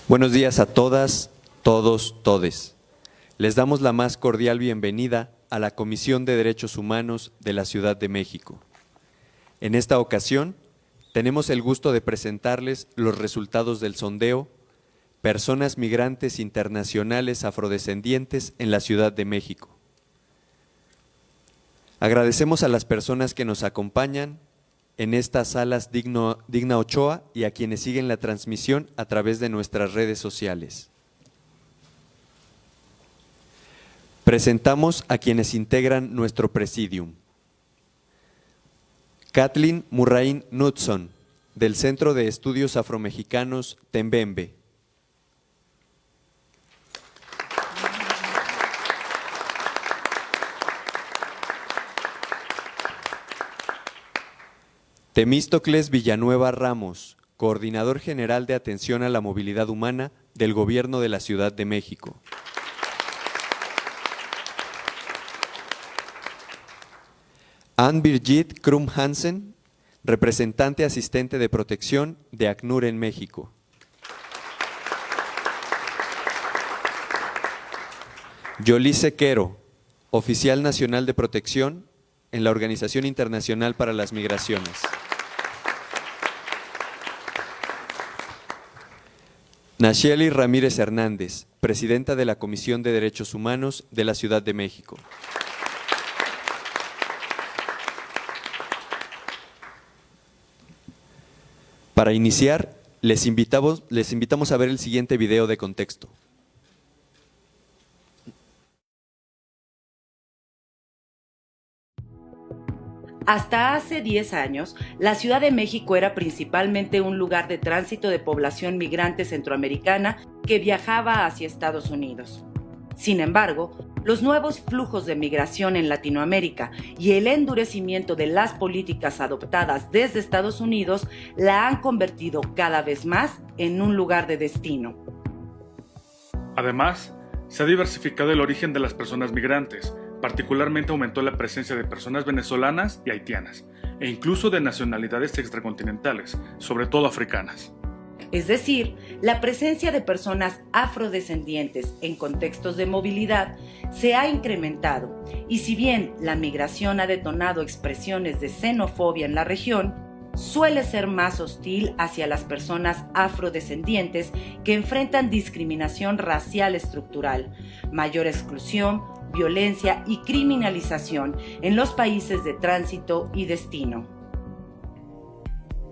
Buenos días a todas, todos, todes. Les damos la más cordial bienvenida a la Comisión de Derechos Humanos de la Ciudad de México. En esta ocasión, tenemos el gusto de presentarles los resultados del sondeo Personas Migrantes Internacionales Afrodescendientes en la Ciudad de México. Agradecemos a las personas que nos acompañan en estas salas Digna Ochoa y a quienes siguen la transmisión a través de nuestras redes sociales. Presentamos a quienes integran nuestro presidium. Kathleen Murraín Knudson, del Centro de Estudios Afromexicanos Tembembe. Temístocles Villanueva Ramos, Coordinador General de Atención a la Movilidad Humana del Gobierno de la Ciudad de México. Anne-Birgit Krum Hansen, representante asistente de protección de ACNUR en México. Yolice Quero, oficial nacional de protección en la Organización Internacional para las Migraciones. Nacheli Ramírez Hernández, presidenta de la Comisión de Derechos Humanos de la Ciudad de México. Para iniciar, les invitamos a ver el siguiente video de contexto. Hasta hace 10 años, la Ciudad de México era principalmente un lugar de tránsito de población migrante centroamericana que viajaba hacia Estados Unidos. Sin embargo, los nuevos flujos de migración en Latinoamérica y el endurecimiento de las políticas adoptadas desde Estados Unidos la han convertido cada vez más en un lugar de destino. Además, se ha diversificado el origen de las personas migrantes. Particularmente aumentó la presencia de personas venezolanas y haitianas, e incluso de nacionalidades extracontinentales, sobre todo africanas. Es decir, la presencia de personas afrodescendientes en contextos de movilidad se ha incrementado, y si bien la migración ha detonado expresiones de xenofobia en la región, suele ser más hostil hacia las personas afrodescendientes que enfrentan discriminación racial estructural, mayor exclusión, violencia y criminalización en los países de tránsito y destino.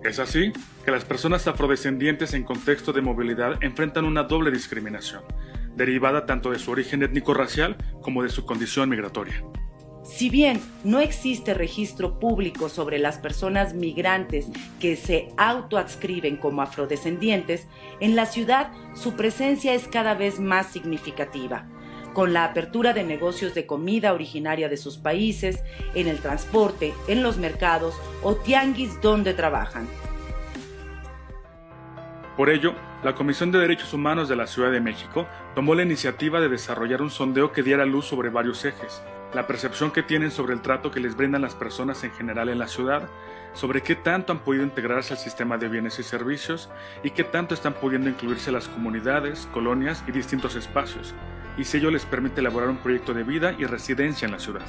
Es así que las personas afrodescendientes en contexto de movilidad enfrentan una doble discriminación, derivada tanto de su origen étnico-racial como de su condición migratoria. Si bien no existe registro público sobre las personas migrantes que se autoadscriben como afrodescendientes, en la ciudad su presencia es cada vez más significativa, con la apertura de negocios de comida originaria de sus países, en el transporte, en los mercados o tianguis donde trabajan. Por ello, la Comisión de Derechos Humanos de la Ciudad de México tomó la iniciativa de desarrollar un sondeo que diera luz sobre varios ejes: la percepción que tienen sobre el trato que les brindan las personas en general en la ciudad, sobre qué tanto han podido integrarse al sistema de bienes y servicios y qué tanto están pudiendo incluirse las comunidades, colonias y distintos espacios, y si ello les permite elaborar un proyecto de vida y residencia en la ciudad.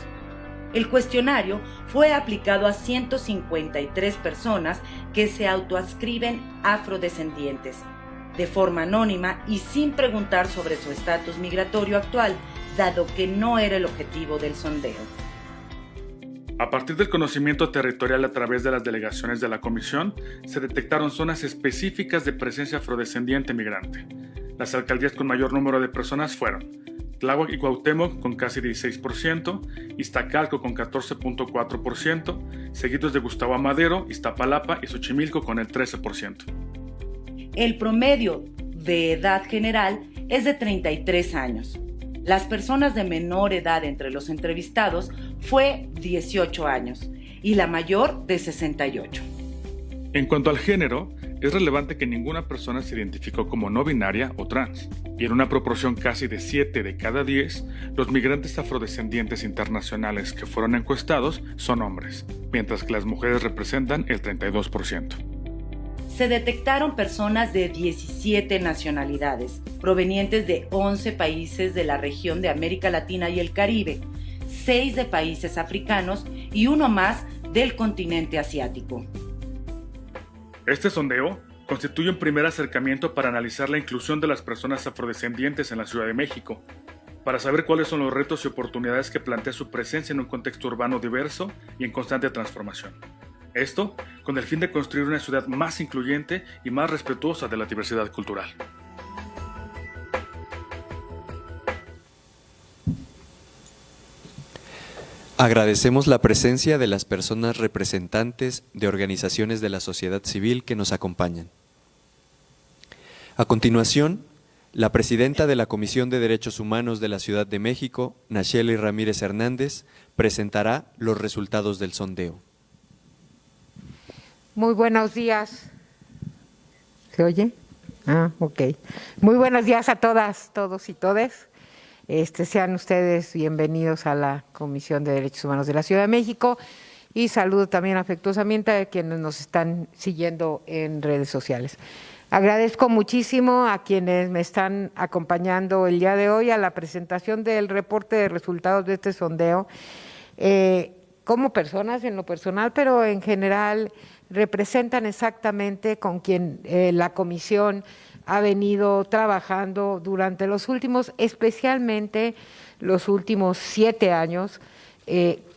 El cuestionario fue aplicado a 153 personas que se autoadscriben afrodescendientes, de forma anónima y sin preguntar sobre su estatus migratorio actual, dado que no era el objetivo del sondeo. A partir del conocimiento territorial a través de las delegaciones de la Comisión, se detectaron zonas específicas de presencia afrodescendiente migrante. Las alcaldías con mayor número de personas fueron Tláhuac y Cuauhtémoc con casi 16%, Iztacalco con 14.4%, seguidos de Gustavo Amadero, Iztapalapa y Xochimilco con el 13%. El promedio de edad general es de 33 años. Las personas de menor edad entre los entrevistados fue 18 años y la mayor de 68. En cuanto al género, es relevante que ninguna persona se identificó como no binaria o trans, y en una proporción casi de 7 de cada 10, los migrantes afrodescendientes internacionales que fueron encuestados son hombres, mientras que las mujeres representan el 32%. se detectaron personas de 17 nacionalidades, provenientes de 11 países de la región de América Latina y el Caribe, 6 de países africanos y uno más del continente asiático. Este sondeo constituye un primer acercamiento para analizar la inclusión de las personas afrodescendientes en la Ciudad de México, para saber cuáles son los retos y oportunidades que plantea su presencia en un contexto urbano diverso y en constante transformación. Esto con el fin de construir una ciudad más incluyente y más respetuosa de la diversidad cultural. Agradecemos la presencia de las personas representantes de organizaciones de la sociedad civil que nos acompañan. A continuación, la presidenta de la Comisión de Derechos Humanos de la Ciudad de México, Nacheli Ramírez Hernández, presentará los resultados del sondeo. Muy buenos días. ¿Se oye? Ok. Muy buenos días a todas, todos y todes. Sean ustedes bienvenidos a la Comisión de Derechos Humanos de la Ciudad de México y saludo también afectuosamente a quienes nos están siguiendo en redes sociales. Agradezco muchísimo a quienes me están acompañando el día de hoy a la presentación del reporte de resultados de este sondeo. Como personas en lo personal, pero en general representan exactamente con quien la Comisión ha venido trabajando durante los últimos, especialmente los últimos 7 años,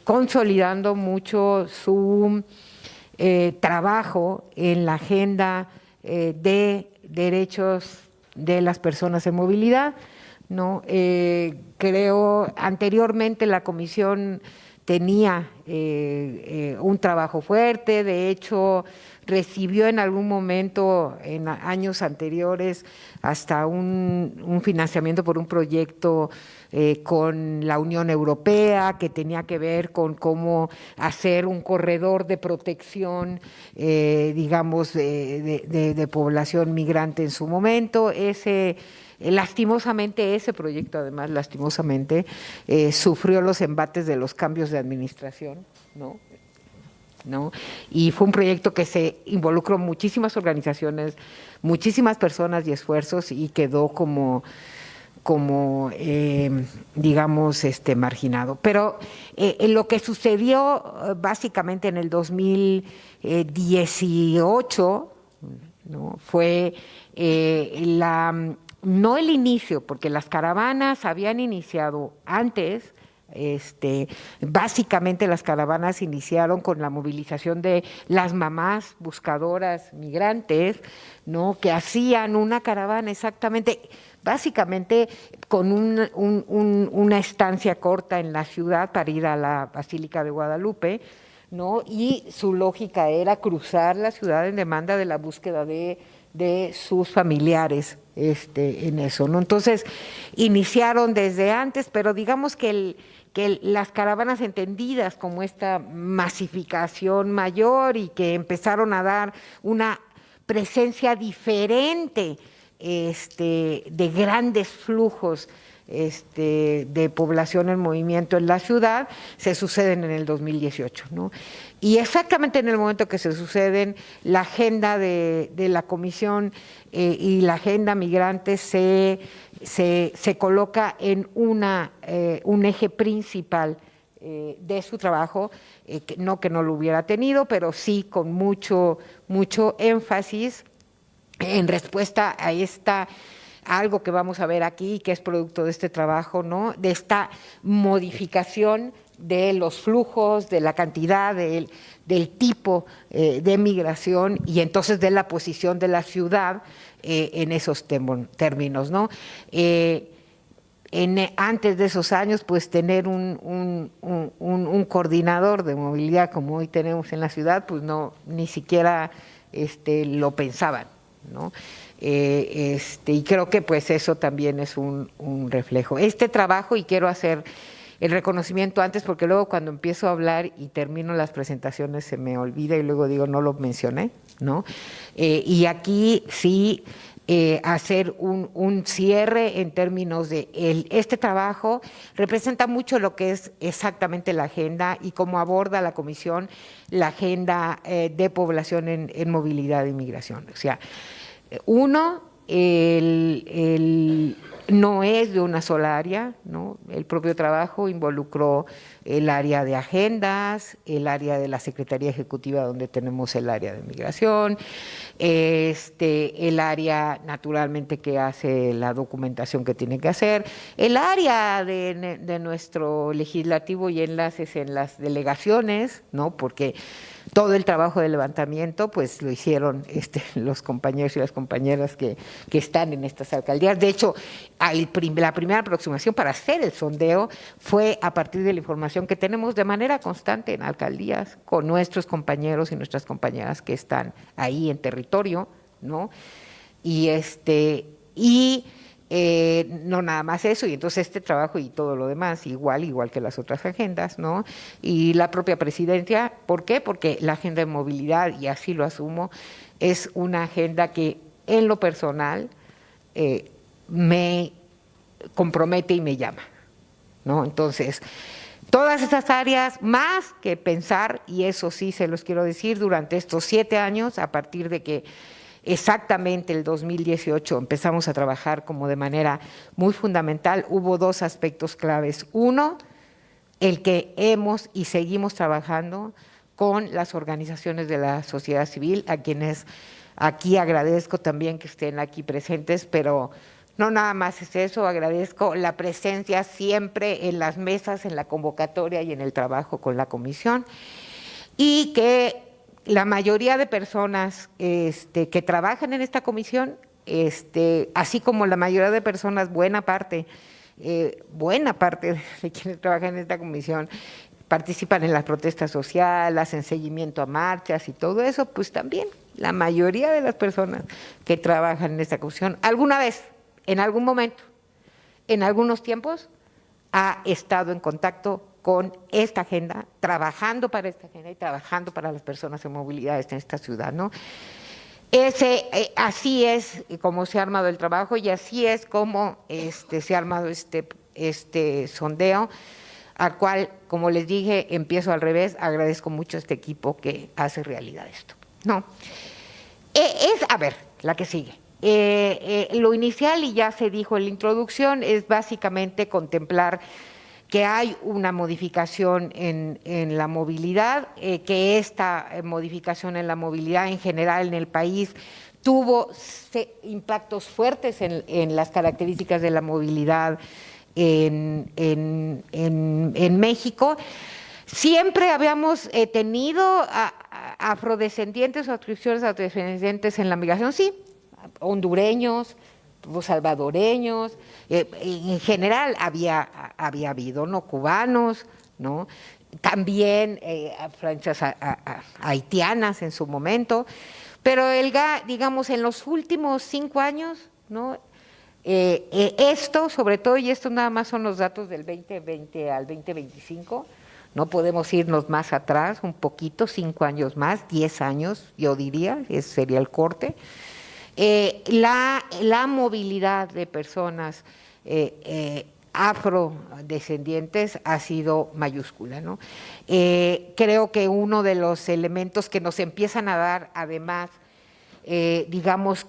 consolidando mucho su trabajo en la agenda de derechos de las personas en movilidad, ¿no? Creo anteriormente la Comisión tenía un trabajo fuerte, de hecho recibió en algún momento en años anteriores hasta un financiamiento por un proyecto con la Unión Europea que tenía que ver con cómo hacer un corredor de protección, digamos, de población migrante en su momento. Lastimosamente ese proyecto, además, sufrió los embates de los cambios de administración, ¿no? Y fue un proyecto que se involucró muchísimas organizaciones, muchísimas personas y esfuerzos y quedó como digamos, marginado. Pero lo que sucedió básicamente en el 2018, ¿no? Fue no el inicio, porque las caravanas habían iniciado antes. Básicamente las caravanas iniciaron con la movilización de las mamás buscadoras migrantes, ¿no? Que hacían una caravana básicamente con una estancia corta en la ciudad para ir a la Basílica de Guadalupe, ¿no? Y su lógica era cruzar la ciudad en demanda de la búsqueda de sus familiares en eso, ¿no? Entonces iniciaron desde antes, pero digamos que las caravanas entendidas como esta masificación mayor y que empezaron a dar una presencia diferente de grandes flujos de población en movimiento en la ciudad, se suceden en el 2018, ¿no? Y exactamente en el momento que se suceden, la agenda de la Comisión y la agenda migrante se coloca en un eje principal de su trabajo, que no lo hubiera tenido, pero sí con mucho énfasis en respuesta a algo que vamos a ver aquí, que es producto de este trabajo, ¿no? De esta modificación de los flujos, de la cantidad, del tipo de migración y entonces de la posición de la ciudad en esos términos, ¿no? Antes de esos años, pues tener un coordinador de movilidad como hoy tenemos en la ciudad, pues ni siquiera lo pensaban, ¿no? Y creo que pues eso también es un reflejo. Este trabajo, y quiero hacer el reconocimiento antes, porque luego cuando empiezo a hablar y termino las presentaciones se me olvida y luego digo no lo mencioné, ¿no? Y aquí sí hacer un cierre en términos de este trabajo representa mucho lo que es exactamente la agenda y cómo aborda la comisión la agenda de población en movilidad e inmigración. O sea, uno, no es de una sola área, ¿no? El propio trabajo involucró el área de agendas, el área de la Secretaría Ejecutiva donde tenemos el área de migración, el área naturalmente que hace la documentación que tiene que hacer, el área de nuestro legislativo y enlaces en las delegaciones, ¿no? Porque todo el trabajo de levantamiento pues lo hicieron los compañeros y las compañeras que están en estas alcaldías. De hecho, la primera aproximación para hacer el sondeo fue a partir de la información que tenemos de manera constante en alcaldías con nuestros compañeros y nuestras compañeras que están ahí en territorio, ¿no? Y no nada más eso, y entonces este trabajo y todo lo demás, igual que las otras agendas, ¿no? Y la propia presidencia, ¿por qué? Porque la agenda de movilidad, y así lo asumo, es una agenda que en lo personal me compromete y me llama, ¿no? Entonces, todas estas áreas, más que pensar, y eso sí se los quiero decir, durante estos 7 años, a partir de que exactamente el 2018 empezamos a trabajar como de manera muy fundamental, hubo 2 aspectos claves. Uno, el que hemos y seguimos trabajando con las organizaciones de la sociedad civil, a quienes aquí agradezco también que estén aquí presentes, pero no nada más es eso, agradezco la presencia siempre en las mesas, en la convocatoria y en el trabajo con la comisión, y que la mayoría de personas que trabajan en esta comisión, así como la mayoría de personas, buena parte de quienes trabajan en esta comisión participan en las protestas sociales, hacen seguimiento a marchas y todo eso, pues también la mayoría de las personas que trabajan en esta comisión, alguna vez, en algún momento, en algunos tiempos, ha estado en contacto con esta agenda, trabajando para esta agenda y trabajando para las personas en movilidad en esta ciudad, ¿no? Así es como se ha armado el trabajo y así es como se ha armado este sondeo, al cual, como les dije, empiezo al revés, agradezco mucho a este equipo que hace realidad esto, ¿no? A ver, la que sigue. Lo inicial, y ya se dijo en la introducción, es básicamente contemplar que hay una modificación en la movilidad, que esta modificación en la movilidad en general en el país tuvo impactos fuertes en las características de la movilidad en México. Siempre habíamos tenido afrodescendientes o adscripciones afrodescendientes en la migración, sí, hondureños, salvadoreños, en general había habido, ¿no? Cubanos, ¿no? También francesas haitianas en su momento, pero digamos, en los últimos 5 años, ¿no? Esto, sobre todo, y esto nada más son los datos del 2020 al 2025, no podemos irnos más atrás, un poquito, 5 años más, 10 años, yo diría, ese sería el corte. La movilidad de personas afrodescendientes ha sido mayúscula, ¿no? Creo que uno de los elementos que nos empiezan a dar, además, digamos,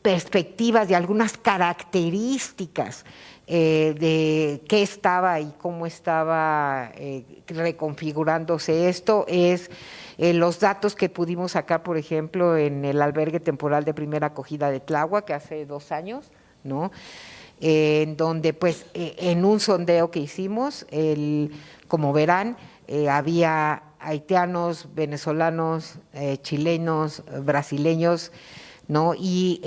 perspectivas de algunas características de qué estaba y cómo estaba reconfigurándose esto, es los datos que pudimos sacar, por ejemplo, en el albergue temporal de primera acogida de Tláhuac, que hace 2 años, ¿no? En donde, pues, en un sondeo que hicimos, como verán, había haitianos, venezolanos, chilenos, brasileños, ¿no? Y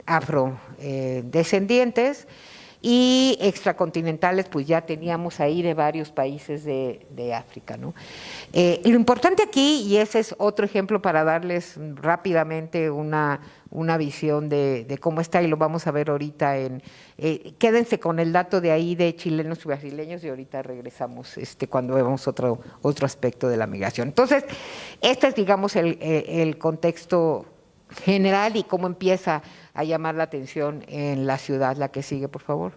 afrodescendientes, y extracontinentales, pues ya teníamos ahí de varios países de África, ¿no? Lo importante aquí, y ese es otro ejemplo para darles rápidamente una visión de cómo está, y lo vamos a ver ahorita quédense con el dato de ahí de chilenos y brasileños, y ahorita regresamos cuando vemos otro aspecto de la migración. Entonces, este es, digamos, el contexto general y cómo empieza a llamar la atención en la ciudad. La que sigue, por favor.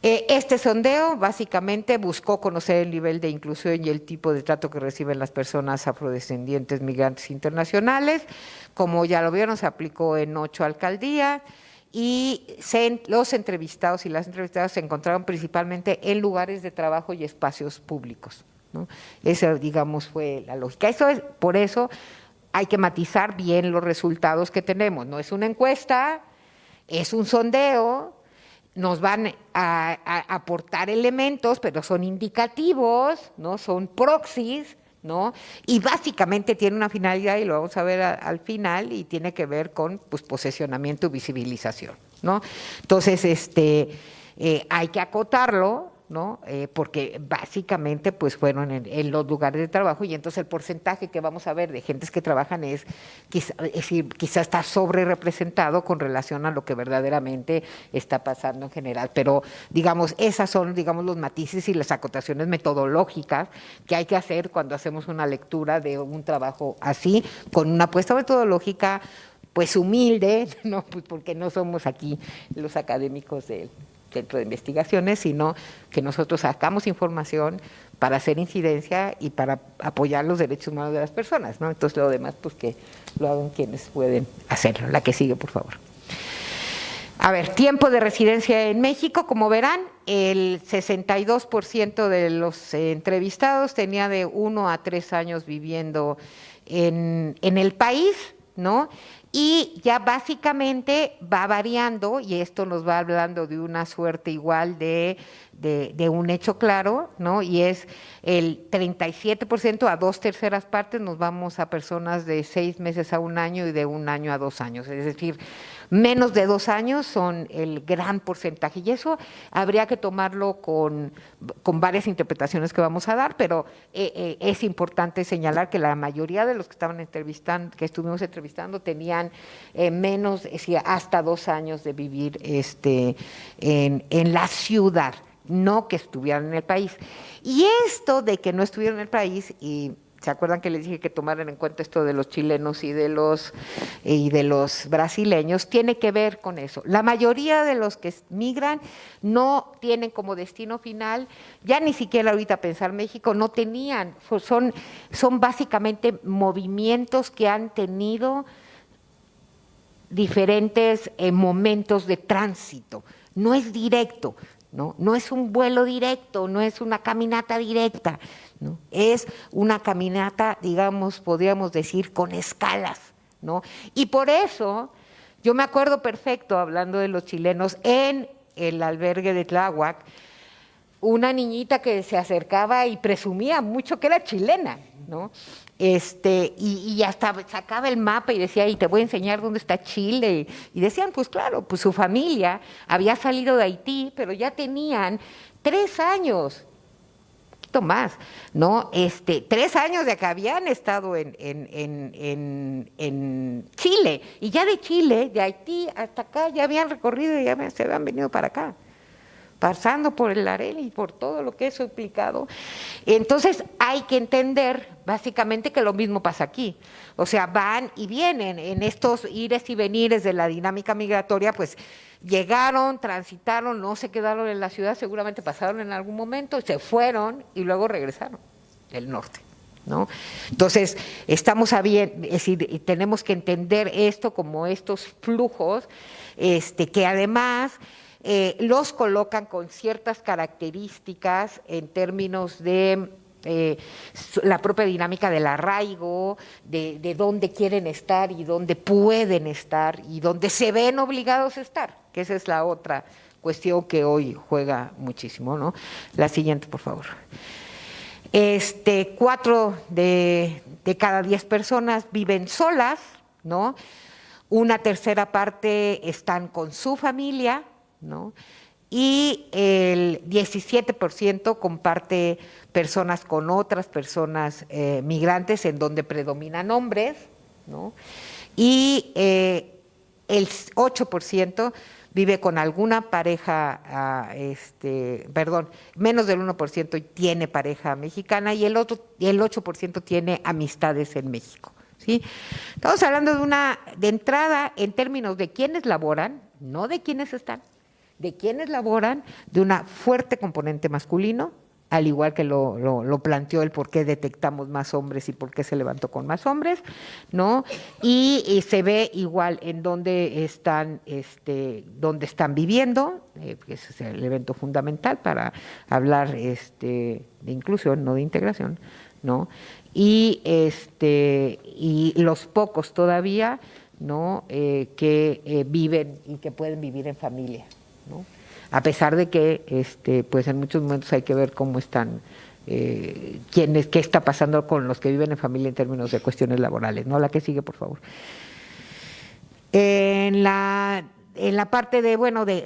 Este sondeo básicamente buscó conocer el nivel de inclusión y el tipo de trato que reciben las personas afrodescendientes migrantes internacionales. Como ya lo vieron, se aplicó en 8 alcaldías y los entrevistados y las entrevistadas se encontraron principalmente en lugares de trabajo y espacios públicos, ¿no? Esa, digamos, fue la lógica. Por eso hay que matizar bien los resultados que tenemos. No es una encuesta, es un sondeo. Nos van a aportar elementos, pero son indicativos, ¿no? Son proxies, ¿no? Y básicamente tiene una finalidad, y lo vamos a ver al final, y tiene que ver con, pues, posicionamiento y visibilización, ¿no? Entonces, hay que acotarlo, ¿no? Porque básicamente pues fueron en los lugares de trabajo, y entonces el porcentaje que vamos a ver de gentes que trabajan es decir, quizá está sobre representado con relación a lo que verdaderamente está pasando en general, pero digamos, esas son, digamos, los matices y las acotaciones metodológicas que hay que hacer cuando hacemos una lectura de un trabajo así, con una apuesta metodológica pues humilde, ¿no? Pues porque no somos aquí los académicos del centro de investigaciones, sino que nosotros sacamos información para hacer incidencia y para apoyar los derechos humanos de las personas, ¿no? Entonces lo demás, pues que lo hagan quienes pueden hacerlo. La que sigue, por favor. A ver, tiempo de residencia en México, como verán, el 62% de los entrevistados tenía de 1 a 3 años viviendo en el país, ¿no? Y ya básicamente va variando, y esto nos va hablando de una suerte igual de un hecho claro, ¿no? Y es el 37% a 2/3 partes nos vamos a personas de 6 meses a 1 año y de 1 año a 2 años, es decir, menos de 2 años son el gran porcentaje, y eso habría que tomarlo con varias interpretaciones que vamos a dar, pero es importante señalar que la mayoría de los que estaban entrevistando, que estuvimos entrevistando, tenían menos, es decir, hasta 2 años de vivir en la ciudad, no que estuvieran en el país. Y esto de que no estuvieran en el país, y ¿se acuerdan que les dije que tomaran en cuenta esto de los chilenos y de los brasileños? Tiene que ver con eso. La mayoría de los que migran no tienen como destino final, ya ni siquiera ahorita pensar México, no tenían, son básicamente movimientos que han tenido diferentes momentos de tránsito. No es directo, ¿no? No es un vuelo directo, no es una caminata directa, ¿no? Es una caminata, digamos, podríamos decir, con escalas, ¿no? Y por eso, yo me acuerdo perfecto, hablando de los chilenos, en el albergue de Tláhuac, una niñita que se acercaba y presumía mucho que era chilena, ¿no? Y hasta sacaba el mapa y decía, y te voy a enseñar dónde está Chile, y decían, pues claro, pues su familia había salido de Haití, pero ya tenían 3 años, un poquito más, ¿no? 3 años de que habían estado en Chile, y ya de Chile, de Haití hasta acá, ya habían recorrido y ya se habían venido para acá, pasando por el Arel y por todo lo que eso ha implicado. Entonces hay que entender básicamente que lo mismo pasa aquí, o sea, van y vienen en estos ires y venires de la dinámica migratoria, pues llegaron, transitaron, no se quedaron en la ciudad, seguramente pasaron en algún momento, se fueron y luego regresaron del norte, ¿no? Entonces, es decir, tenemos que entender esto como estos flujos, que además los colocan con ciertas características en términos de la propia dinámica del arraigo, de dónde quieren estar y dónde pueden estar y dónde se ven obligados a estar, que esa es la otra cuestión que hoy juega muchísimo, ¿no? La siguiente, por favor. 4 de cada 10 personas viven solas, ¿no? 1/3 parte están con su familia, ¿no? Y el 17% comparte personas con otras personas migrantes, en donde predominan hombres, ¿no? Y el 8% vive con alguna pareja, menos del 1% tiene pareja mexicana, y el 8% tiene amistades en México. ¿sí? Estamos hablando de entrada en términos de quienes laboran, no de quienes están, de quienes laboran, de una fuerte componente masculino, al igual que lo planteó el por qué detectamos más hombres y por qué se levantó con más hombres, ¿no? Y se ve igual en dónde están viviendo, que ese es el evento fundamental para hablar de inclusión, no de integración, ¿no? Y los pocos todavía, ¿no? Que viven y que pueden vivir en familia, ¿no? A pesar de que pues en muchos momentos hay que ver cómo están, qué está pasando con los que viven en familia en términos de cuestiones laborales, ¿no? La que sigue, por favor. En la parte de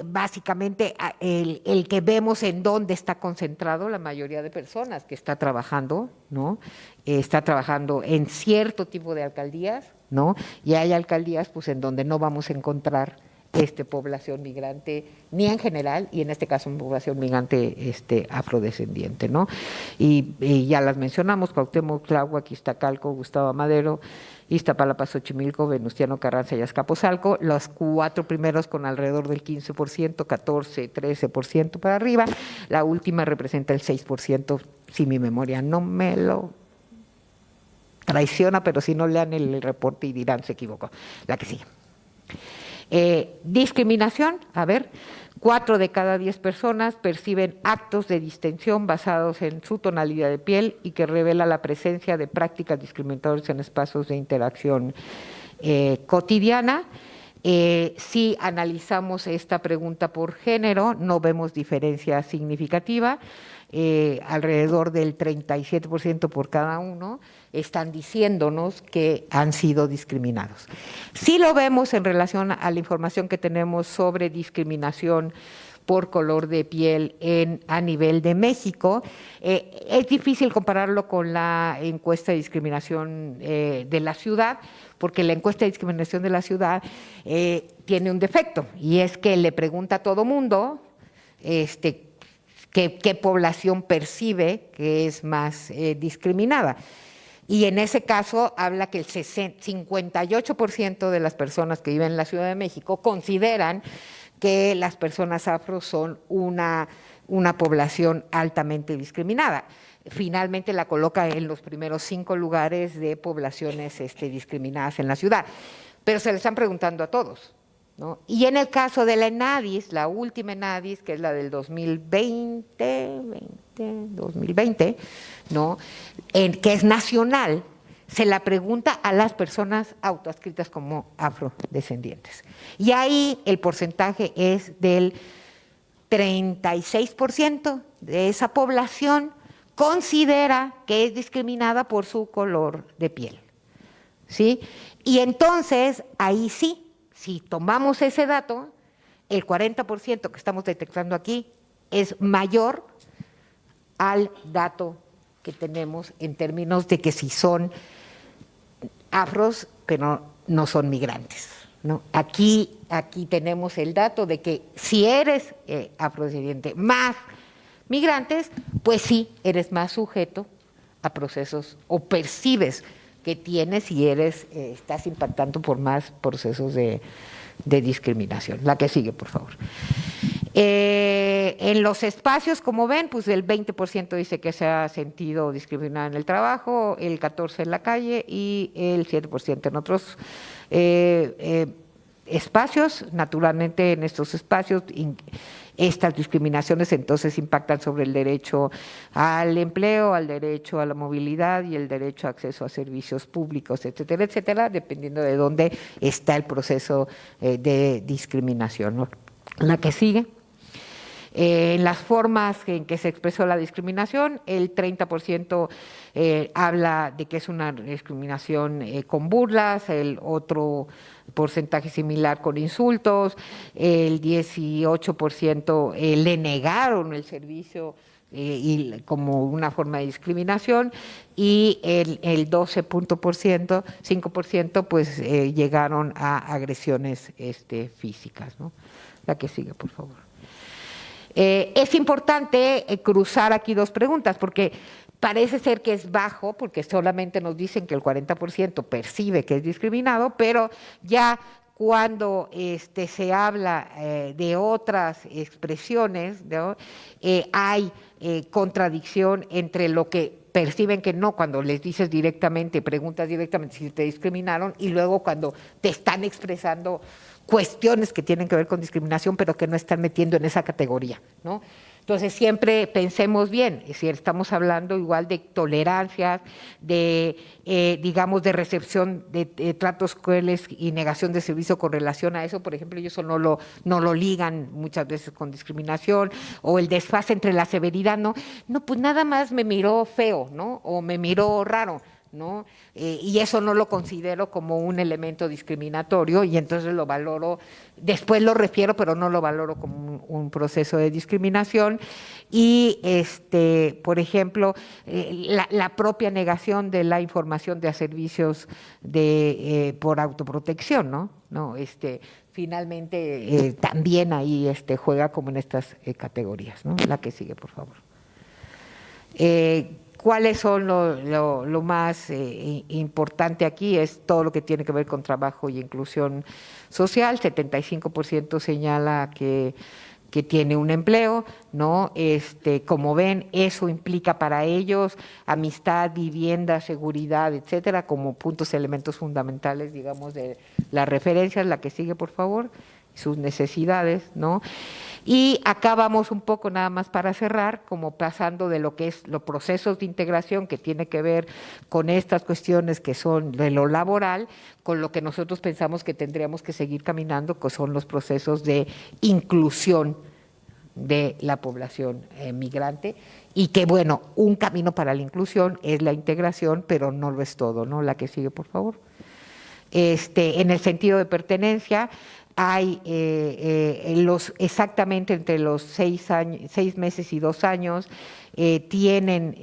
básicamente el que vemos en dónde está concentrado la mayoría de personas que está trabajando, ¿no? Está trabajando en cierto tipo de alcaldías, ¿no? Y hay alcaldías pues en donde no vamos a encontrar población migrante, ni en general, y en este caso población migrante afrodescendiente, ¿no? Y ya las mencionamos: Cuauhtémoc, Tláhuac, Iztacalco, Gustavo Amadero, Iztapalapa, Xochimilco, Venustiano Carranza y Azcapotzalco, los 4 primeros con alrededor del 15%, 14, 13% para arriba, la última representa el 6%, si mi memoria no me lo traiciona, pero si no, lean el reporte y dirán se equivocó. La que sigue. Discriminación, 4 de cada 10 personas perciben actos de distinción basados en su tonalidad de piel y que revela la presencia de prácticas discriminatorias en espacios de interacción cotidiana. Si analizamos esta pregunta por género, no vemos diferencia significativa. Alrededor del 37% por cada uno están diciéndonos que han sido discriminados. Si lo vemos en relación a la información que tenemos sobre discriminación por color de piel a nivel de México, es difícil compararlo con la encuesta de discriminación de la ciudad, porque la encuesta de discriminación de la ciudad tiene un defecto, y es que le pregunta a todo mundo qué población percibe que es más discriminada. Y en ese caso habla que el 58% de las personas que viven en la Ciudad de México consideran que las personas afro son una población altamente discriminada. Finalmente la coloca en los primeros 5 lugares de poblaciones discriminadas en la ciudad, pero se le están preguntando a todos, ¿no? Y en el caso de la ENADIS, la última ENADIS, que es la del 2020, ¿no? Que es nacional, se la pregunta a las personas autoadscritas como afrodescendientes. Y ahí el porcentaje es del 36% de esa población considera que es discriminada por su color de piel, ¿sí? Y entonces, ahí sí, si tomamos ese dato, el 40% que estamos detectando aquí es mayor al dato que tenemos en términos de que si son afros, pero no son migrantes, ¿no? Aquí tenemos el dato de que si eres afrodescendiente más migrantes, pues sí, eres más sujeto a procesos, o percibes que tienes y estás impactando por más procesos de discriminación. La que sigue, por favor. En los espacios, como ven, pues el 20% dice que se ha sentido discriminado en el trabajo, el 14% en la calle y el 7% en otros espacios. Naturalmente, en estos espacios estas discriminaciones entonces impactan sobre el derecho al empleo, al derecho a la movilidad y el derecho a acceso a servicios públicos, etcétera, etcétera, dependiendo de dónde está el proceso de discriminación, ¿no? La que sigue. En las formas en que se expresó la discriminación, el 30% habla de que es una discriminación con burlas, el otro porcentaje similar con insultos, el 18% le negaron el servicio como una forma de discriminación, y el 5% pues llegaron a agresiones físicas, ¿no? La que sigue, por favor. Es importante cruzar aquí 2 preguntas, porque Parece ser que es bajo, porque solamente nos dicen que el 40% percibe que es discriminado, pero ya cuando se habla de otras expresiones, ¿no? Hay contradicción entre lo que perciben que no, cuando les dices directamente, preguntas directamente si te discriminaron, y luego cuando te están expresando cuestiones que tienen que ver con discriminación, pero que no están metiendo en esa categoría, ¿no? Entonces, siempre pensemos bien, es decir, estamos hablando igual de tolerancias, de, digamos, de recepción de tratos crueles y negación de servicio con relación a eso. Por ejemplo, ellos no lo ligan muchas veces con discriminación, o el desfase entre la severidad, no, pues nada más me miró feo, ¿no? O me miró raro, ¿no? Y eso no lo considero como un elemento discriminatorio, y entonces lo valoro, después lo refiero, pero no lo valoro como un proceso de discriminación. Y por ejemplo, la propia negación de la información de servicios por autoprotección, ¿no? Finalmente también ahí juega como en estas categorías, ¿no? La que sigue, por favor. ¿Cuáles son lo más importante aquí? Es todo lo que tiene que ver con trabajo y inclusión social. 75% señala que tiene un empleo, ¿no? Como ven, eso implica para ellos amistad, vivienda, seguridad, etcétera, como puntos, elementos fundamentales, digamos, de las referencias. La que sigue, por favor, sus necesidades, ¿no? Y acá vamos un poco nada más para cerrar, como pasando de lo que es los procesos de integración, que tiene que ver con estas cuestiones que son de lo laboral, con lo que nosotros pensamos que tendríamos que seguir caminando, que son los procesos de inclusión de la población migrante, y que, bueno, un camino para la inclusión es la integración, pero no lo es todo, ¿no? La que sigue, por favor. En el sentido de pertenencia, hay exactamente entre los 6 meses y 2 años tienen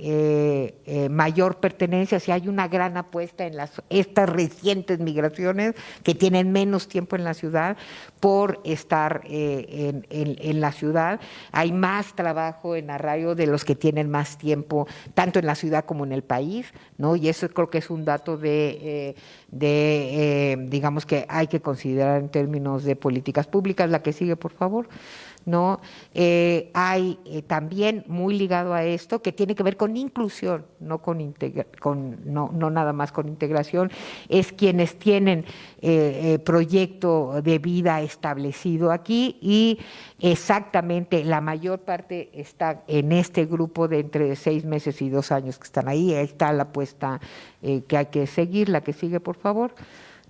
mayor pertenencia. Si hay una gran apuesta en estas recientes migraciones que tienen menos tiempo en la ciudad por estar en la ciudad. Hay más trabajo en arraigo de los que tienen más tiempo, tanto en la ciudad como en el país, ¿no? Y eso creo que es un dato digamos, que hay que considerar en términos de políticas públicas. La que sigue, por favor. ¿No? Hay también muy ligado a esto, que tiene que ver con inclusión, no nada más con integración, es quienes tienen proyecto de vida establecido aquí, y exactamente la mayor parte está en este grupo de entre 6 meses y 2 años que están ahí. Ahí está la apuesta que hay que seguir. La que sigue, por favor,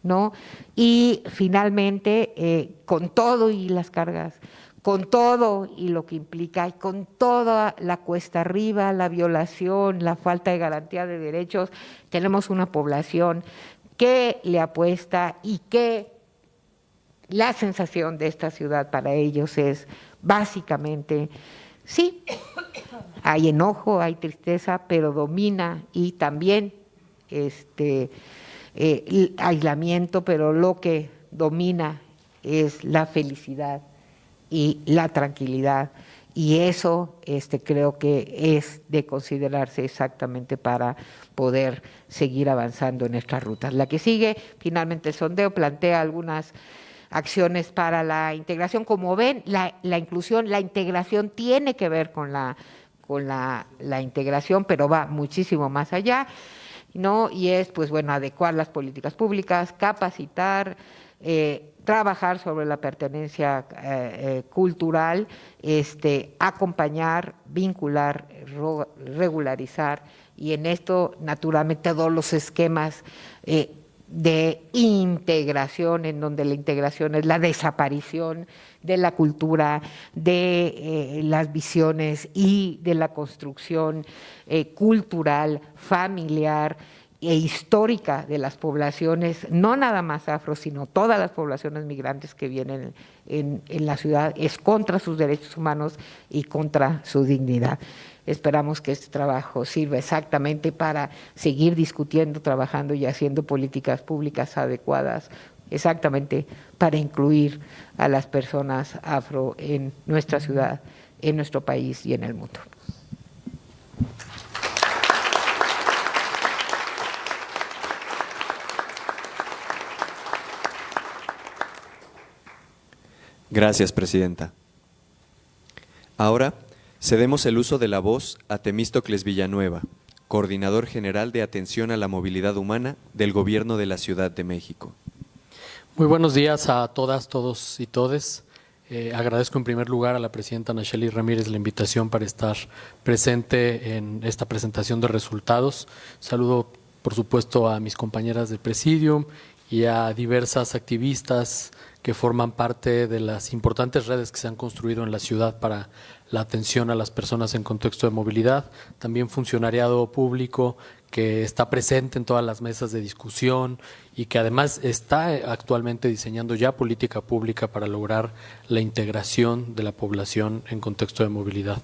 ¿no? Y finalmente, con todo y las cargas, con todo y lo que implica, y con toda la cuesta arriba, la violación, la falta de garantía de derechos, tenemos una población que le apuesta, y que la sensación de esta ciudad para ellos es básicamente, sí, hay enojo, hay tristeza, pero domina, y también aislamiento, pero lo que domina es la felicidad y la tranquilidad, y eso creo que es de considerarse exactamente para poder seguir avanzando en estas rutas. La que sigue, finalmente, el sondeo plantea algunas acciones para la integración. Como ven, la inclusión, la integración tiene que ver con la integración, pero va muchísimo más allá, ¿no? Y es, pues bueno, adecuar las políticas públicas, capacitar, trabajar sobre la pertenencia cultural, acompañar, vincular, regularizar, y en esto, naturalmente, todos los esquemas de integración, en donde la integración es la desaparición de la cultura, de las visiones y de la construcción cultural, familiar e histórica de las poblaciones, no nada más afro, sino todas las poblaciones migrantes que vienen en la ciudad, es contra sus derechos humanos y contra su dignidad. Esperamos que este trabajo sirva exactamente para seguir discutiendo, trabajando y haciendo políticas públicas adecuadas, exactamente para incluir a las personas afro en nuestra ciudad, en nuestro país y en el mundo. Gracias, Presidenta. Ahora cedemos el uso de la voz a Temístocles Villanueva, Coordinador General de Atención a la Movilidad Humana del Gobierno de la Ciudad de México. Muy buenos días a todas, todos y todes. Agradezco en primer lugar a la Presidenta Nacheli Ramírez la invitación para estar presente en esta presentación de resultados. Saludo, por supuesto, a mis compañeras del Presidium y a diversas activistas que forman parte de las importantes redes que se han construido en la ciudad para la atención a las personas en contexto de movilidad, también funcionariado público que está presente en todas las mesas de discusión y que además está actualmente diseñando ya política pública para lograr la integración de la población en contexto de movilidad.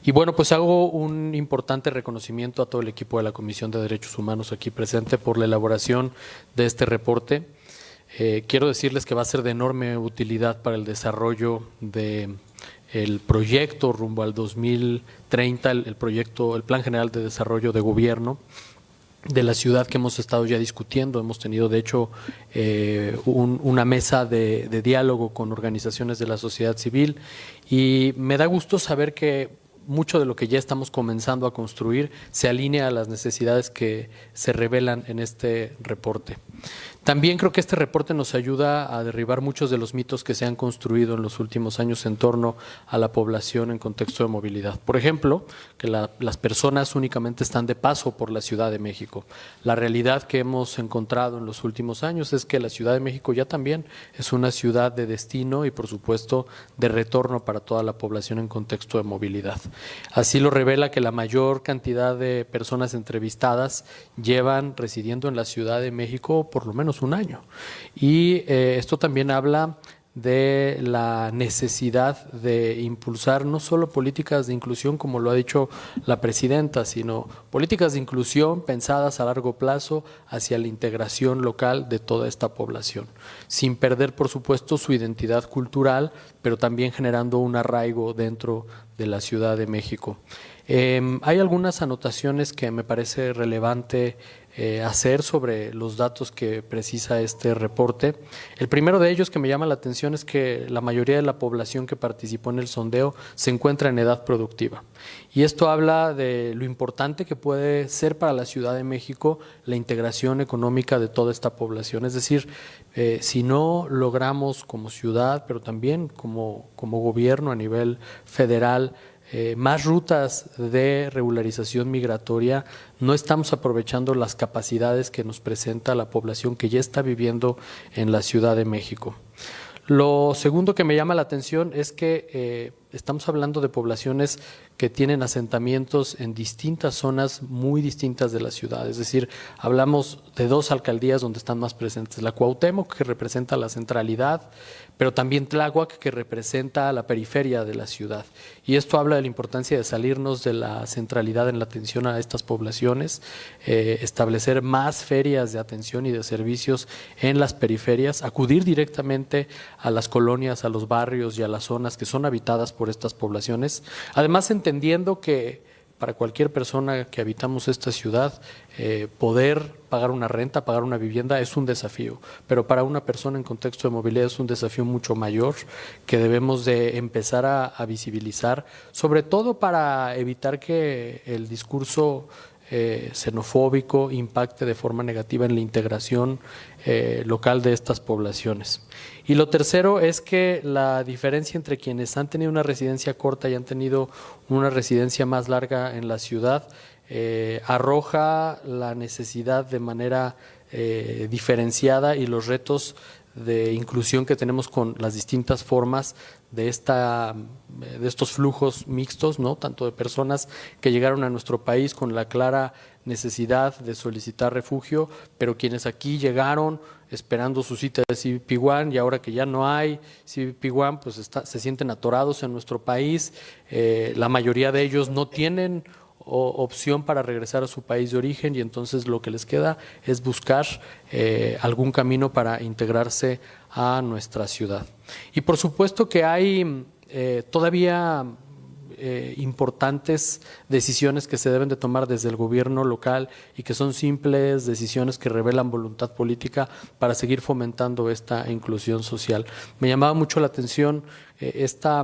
Y bueno, pues hago un importante reconocimiento a todo el equipo de la Comisión de Derechos Humanos aquí presente por la elaboración de este reporte. Quiero decirles que va a ser de enorme utilidad para el desarrollo del proyecto rumbo al 2030, el Plan General de Desarrollo de Gobierno de la ciudad que hemos estado ya discutiendo. Hemos tenido, de hecho, una mesa de diálogo con organizaciones de la sociedad civil y me da gusto saber que mucho de lo que ya estamos comenzando a construir se alinea a las necesidades que se revelan en este reporte. También creo que este reporte nos ayuda a derribar muchos de los mitos que se han construido en los últimos años en torno a la población en contexto de movilidad. Por ejemplo, que las personas únicamente están de paso por la Ciudad de México. La realidad que hemos encontrado en los últimos años es que la Ciudad de México ya también es una ciudad de destino y, por supuesto, de retorno para toda la población en contexto de movilidad. Así lo revela que la mayor cantidad de personas entrevistadas llevan residiendo en la Ciudad de México por lo menos un año. Y esto también habla de la necesidad de impulsar no solo políticas de inclusión, como lo ha dicho la Presidenta, sino políticas de inclusión pensadas a largo plazo hacia la integración local de toda esta población, sin perder, por supuesto, su identidad cultural, pero también generando un arraigo dentro de la Ciudad de México. Hay algunas anotaciones que me parece relevante hacer sobre los datos que precisa este reporte. El primero de ellos que me llama la atención es que la mayoría de la población que participó en el sondeo se encuentra en edad productiva. Y esto habla de lo importante que puede ser para la Ciudad de México la integración económica de toda esta población. Es decir, si no logramos como ciudad, pero también como gobierno a nivel federal, más rutas de regularización migratoria, no estamos aprovechando las capacidades que nos presenta la población que ya está viviendo en la Ciudad de México. Lo segundo que me llama la atención es que estamos hablando de poblaciones que tienen asentamientos en distintas zonas muy distintas de la ciudad. Es decir, hablamos de dos alcaldías donde están más presentes. La Cuauhtémoc, que representa la centralidad, pero también Tláhuac, que representa la periferia de la ciudad. Y esto habla de la importancia de salirnos de la centralidad en la atención a estas poblaciones, establecer más ferias de atención y de servicios en las periferias, acudir directamente a las colonias, a los barrios y a las zonas que son habitadas por estas poblaciones. Además, entendiendo que para cualquier persona que habitamos esta ciudad, poder pagar una renta, pagar una vivienda es un desafío, pero para una persona en contexto de movilidad es un desafío mucho mayor que debemos de empezar a visibilizar, sobre todo para evitar que el discurso xenofóbico impacte de forma negativa en la integración local de estas poblaciones. Y lo tercero es que la diferencia entre quienes han tenido una residencia corta y han tenido una residencia más larga en la ciudad arroja la necesidad de manera diferenciada y los retos de inclusión que tenemos con las distintas formas de estos flujos mixtos, ¿no? Tanto de personas que llegaron a nuestro país con la clara necesidad de solicitar refugio, pero quienes aquí llegaron esperando su cita de CBP One y ahora que ya no hay CBP One, pues se sienten atorados en nuestro país. La mayoría de ellos no tienen opción para regresar a su país de origen y entonces lo que les queda es buscar algún camino para integrarse a nuestra ciudad. Y por supuesto que hay todavía importantes decisiones que se deben de tomar desde el gobierno local y que son simples decisiones que revelan voluntad política para seguir fomentando esta inclusión social. Me llamaba mucho la atención esta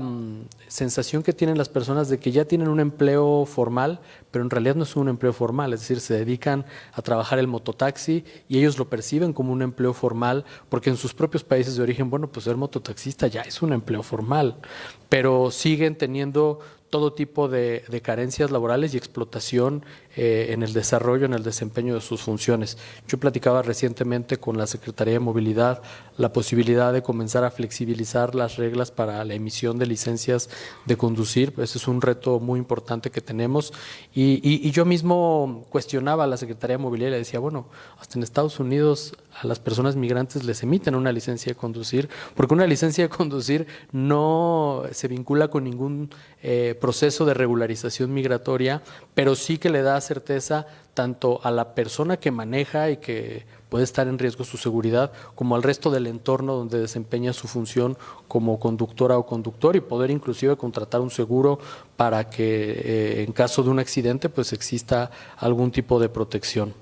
sensación que tienen las personas de que ya tienen un empleo formal, pero en realidad no es un empleo formal, es decir, se dedican a trabajar el mototaxi y ellos lo perciben como un empleo formal porque en sus propios países de origen, bueno, pues ser mototaxista ya es un empleo formal, pero siguen teniendo todo tipo de carencias laborales y explotación en el desarrollo, en el desempeño de sus funciones. Yo platicaba recientemente con la Secretaría de Movilidad la posibilidad de comenzar a flexibilizar las reglas para la emisión de licencias de conducir. Ese es un reto muy importante que tenemos y yo mismo cuestionaba a la Secretaría de Movilidad y le decía, bueno, hasta en Estados Unidos a las personas migrantes les emiten una licencia de conducir, porque una licencia de conducir no se vincula con ningún proceso de regularización migratoria, pero sí que le da certeza tanto a la persona que maneja y que puede estar en riesgo su seguridad, como al resto del entorno donde desempeña su función como conductora o conductor y poder inclusive contratar un seguro para que en caso de un accidente pues exista algún tipo de protección.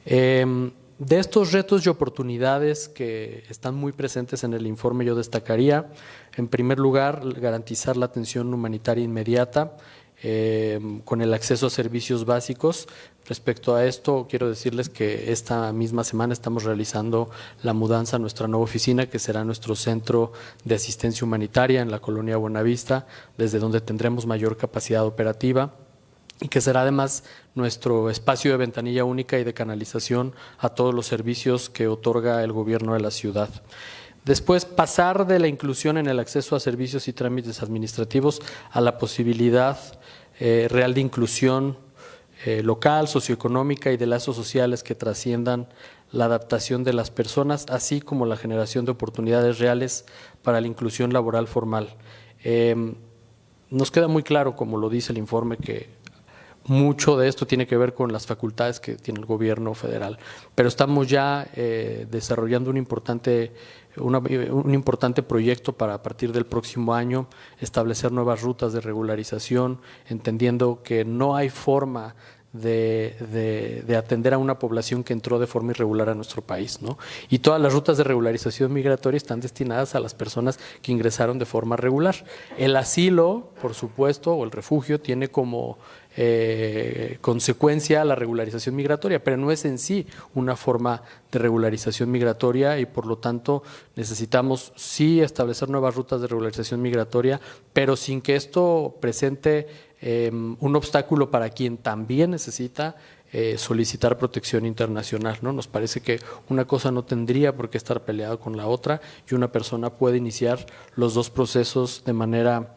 De estos retos y oportunidades que están muy presentes en el informe, yo destacaría, en primer lugar, garantizar la atención humanitaria inmediata con el acceso a servicios básicos. Respecto a esto, quiero decirles que esta misma semana estamos realizando la mudanza a nuestra nueva oficina, que será nuestro centro de asistencia humanitaria en la colonia Buenavista, desde donde tendremos mayor capacidad operativa, y que será además nuestro espacio de ventanilla única y de canalización a todos los servicios que otorga el gobierno de la ciudad. Después, pasar de la inclusión en el acceso a servicios y trámites administrativos a la posibilidad real de inclusión local, socioeconómica y de lazos sociales que trasciendan la adaptación de las personas, así como la generación de oportunidades reales para la inclusión laboral formal. Nos queda muy claro, como lo dice el informe, que mucho de esto tiene que ver con las facultades que tiene el gobierno federal, pero estamos ya desarrollando un importante proyecto para a partir del próximo año establecer nuevas rutas de regularización, entendiendo que no hay forma de atender a una población que entró de forma irregular a nuestro país, ¿no? Y todas las rutas de regularización migratoria están destinadas a las personas que ingresaron de forma regular. El asilo, por supuesto, o el refugio tiene como consecuencia la regularización migratoria, pero no es en sí una forma de regularización migratoria y por lo tanto necesitamos sí establecer nuevas rutas de regularización migratoria, pero sin que esto presente un obstáculo para quien también necesita solicitar protección internacional, ¿no? Nos parece que una cosa no tendría por qué estar peleada con la otra y una persona puede iniciar los dos procesos de manera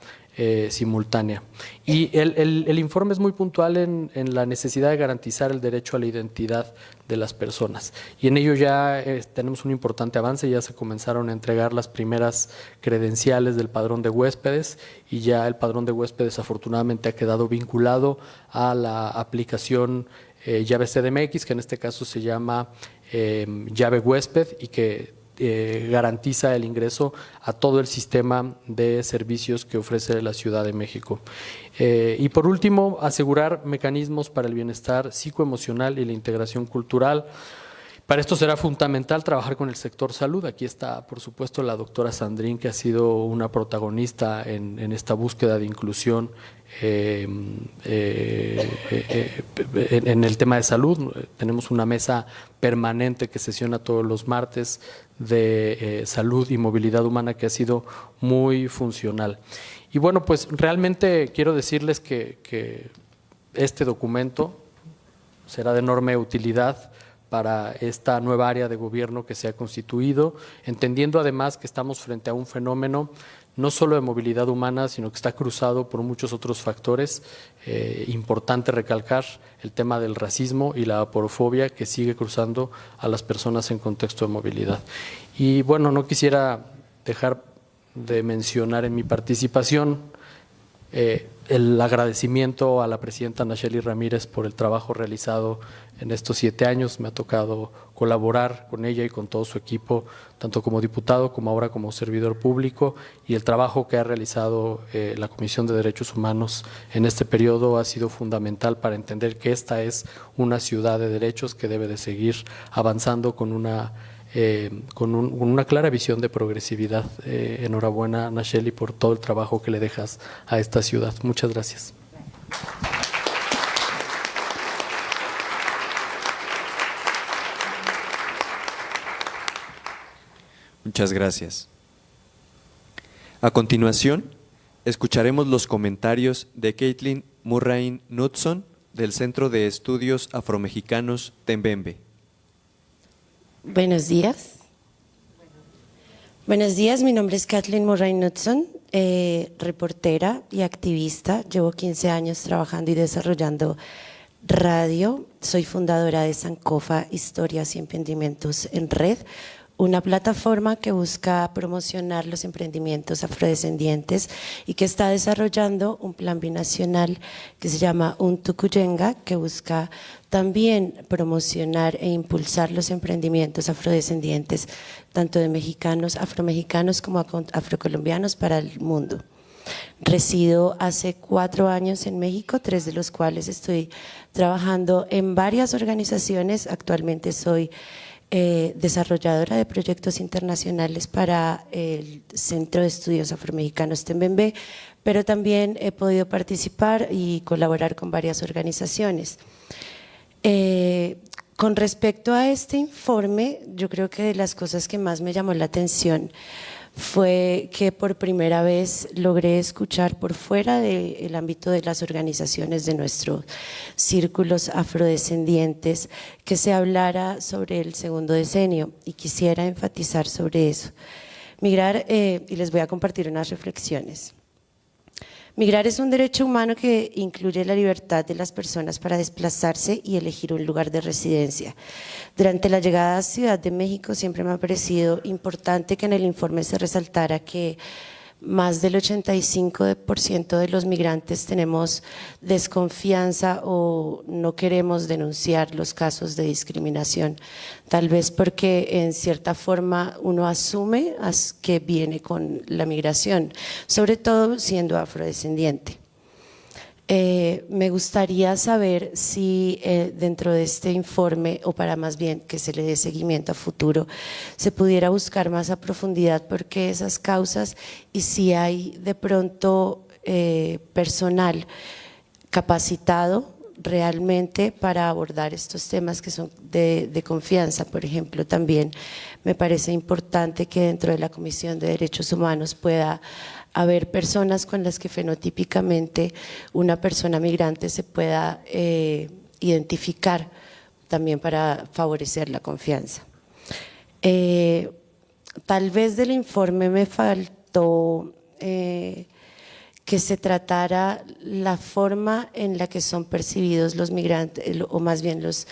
simultánea. Y el informe es muy puntual en la necesidad de garantizar el derecho a la identidad de las personas. Y en ello ya tenemos un importante avance, ya se comenzaron a entregar las primeras credenciales del padrón de huéspedes y ya el padrón de huéspedes afortunadamente ha quedado vinculado a la aplicación llave CDMX, que en este caso se llama llave huésped y que garantiza el ingreso a todo el sistema de servicios que ofrece la Ciudad de México. Y por último, asegurar mecanismos para el bienestar psicoemocional y la integración cultural. Para esto será fundamental trabajar con el sector salud. Aquí está, por supuesto, la doctora Sandrín, que ha sido una protagonista en esta búsqueda de inclusión en el tema de salud. Tenemos una mesa permanente que sesiona todos los martes de salud y movilidad humana que ha sido muy funcional. Y bueno, pues realmente quiero decirles que este documento será de enorme utilidad para esta nueva área de gobierno que se ha constituido, entendiendo además que estamos frente a un fenómeno no solo de movilidad humana, sino que está cruzado por muchos otros factores. Importante recalcar el tema del racismo y la aporofobia que sigue cruzando a las personas en contexto de movilidad. Y bueno, no quisiera dejar de mencionar en mi participación el agradecimiento a la presidenta Nachely Ramírez por el trabajo realizado en estos 7 años. Me ha tocado colaborar con ella y con todo su equipo, tanto como diputado como ahora como servidor público, y el trabajo que ha realizado la Comisión de Derechos Humanos en este periodo ha sido fundamental para entender que esta es una ciudad de derechos que debe de seguir avanzando con una clara visión de progresividad. Enhorabuena, Nachely, por todo el trabajo que le dejas a esta ciudad. Muchas gracias. Muchas gracias. A continuación, escucharemos los comentarios de Caitlin Murrain Knudson del Centro de Estudios Afromexicanos Tembembe. Buenos días. Buenos días, mi nombre es Kathleen Murrain Knudson, reportera y activista. Llevo 15 años trabajando y desarrollando radio. Soy fundadora de Sankofa Historias y Emprendimientos en Red, una plataforma que busca promocionar los emprendimientos afrodescendientes y que está desarrollando un plan binacional que se llama Untukuyenga, que busca también promocionar e impulsar los emprendimientos afrodescendientes, tanto de mexicanos, afromexicanos como afrocolombianos para el mundo. Resido hace 4 años en México, 3 de los cuales estoy trabajando en varias organizaciones. Actualmente soy desarrolladora de proyectos internacionales para el Centro de Estudios Afromexicanos Tembembe, pero también he podido participar y colaborar con varias organizaciones. Con respecto a este informe, yo creo que de las cosas que más me llamó la atención fue que por primera vez logré escuchar por fuera del ámbito de las organizaciones de nuestros círculos afrodescendientes que se hablara sobre el segundo decenio, y quisiera enfatizar sobre eso. Migrar, y les voy a compartir unas reflexiones. Migrar es un derecho humano que incluye la libertad de las personas para desplazarse y elegir un lugar de residencia. Durante la llegada a Ciudad de México siempre me ha parecido importante que en el informe se resaltara que más del 85% de los migrantes tenemos desconfianza o no queremos denunciar los casos de discriminación, tal vez porque en cierta forma uno asume que viene con la migración, sobre todo siendo afrodescendiente. Me gustaría saber si dentro de este informe, o para más bien que se le dé seguimiento a futuro, se pudiera buscar más a profundidad por qué esas causas y si hay de pronto personal capacitado realmente para abordar estos temas que son de confianza. Por ejemplo, también me parece importante que dentro de la Comisión de Derechos Humanos pueda haber personas con las que fenotípicamente una persona migrante se pueda identificar, también para favorecer la confianza. Tal vez del informe me faltó que se tratara la forma en la que son percibidos los migrantes, o más bien los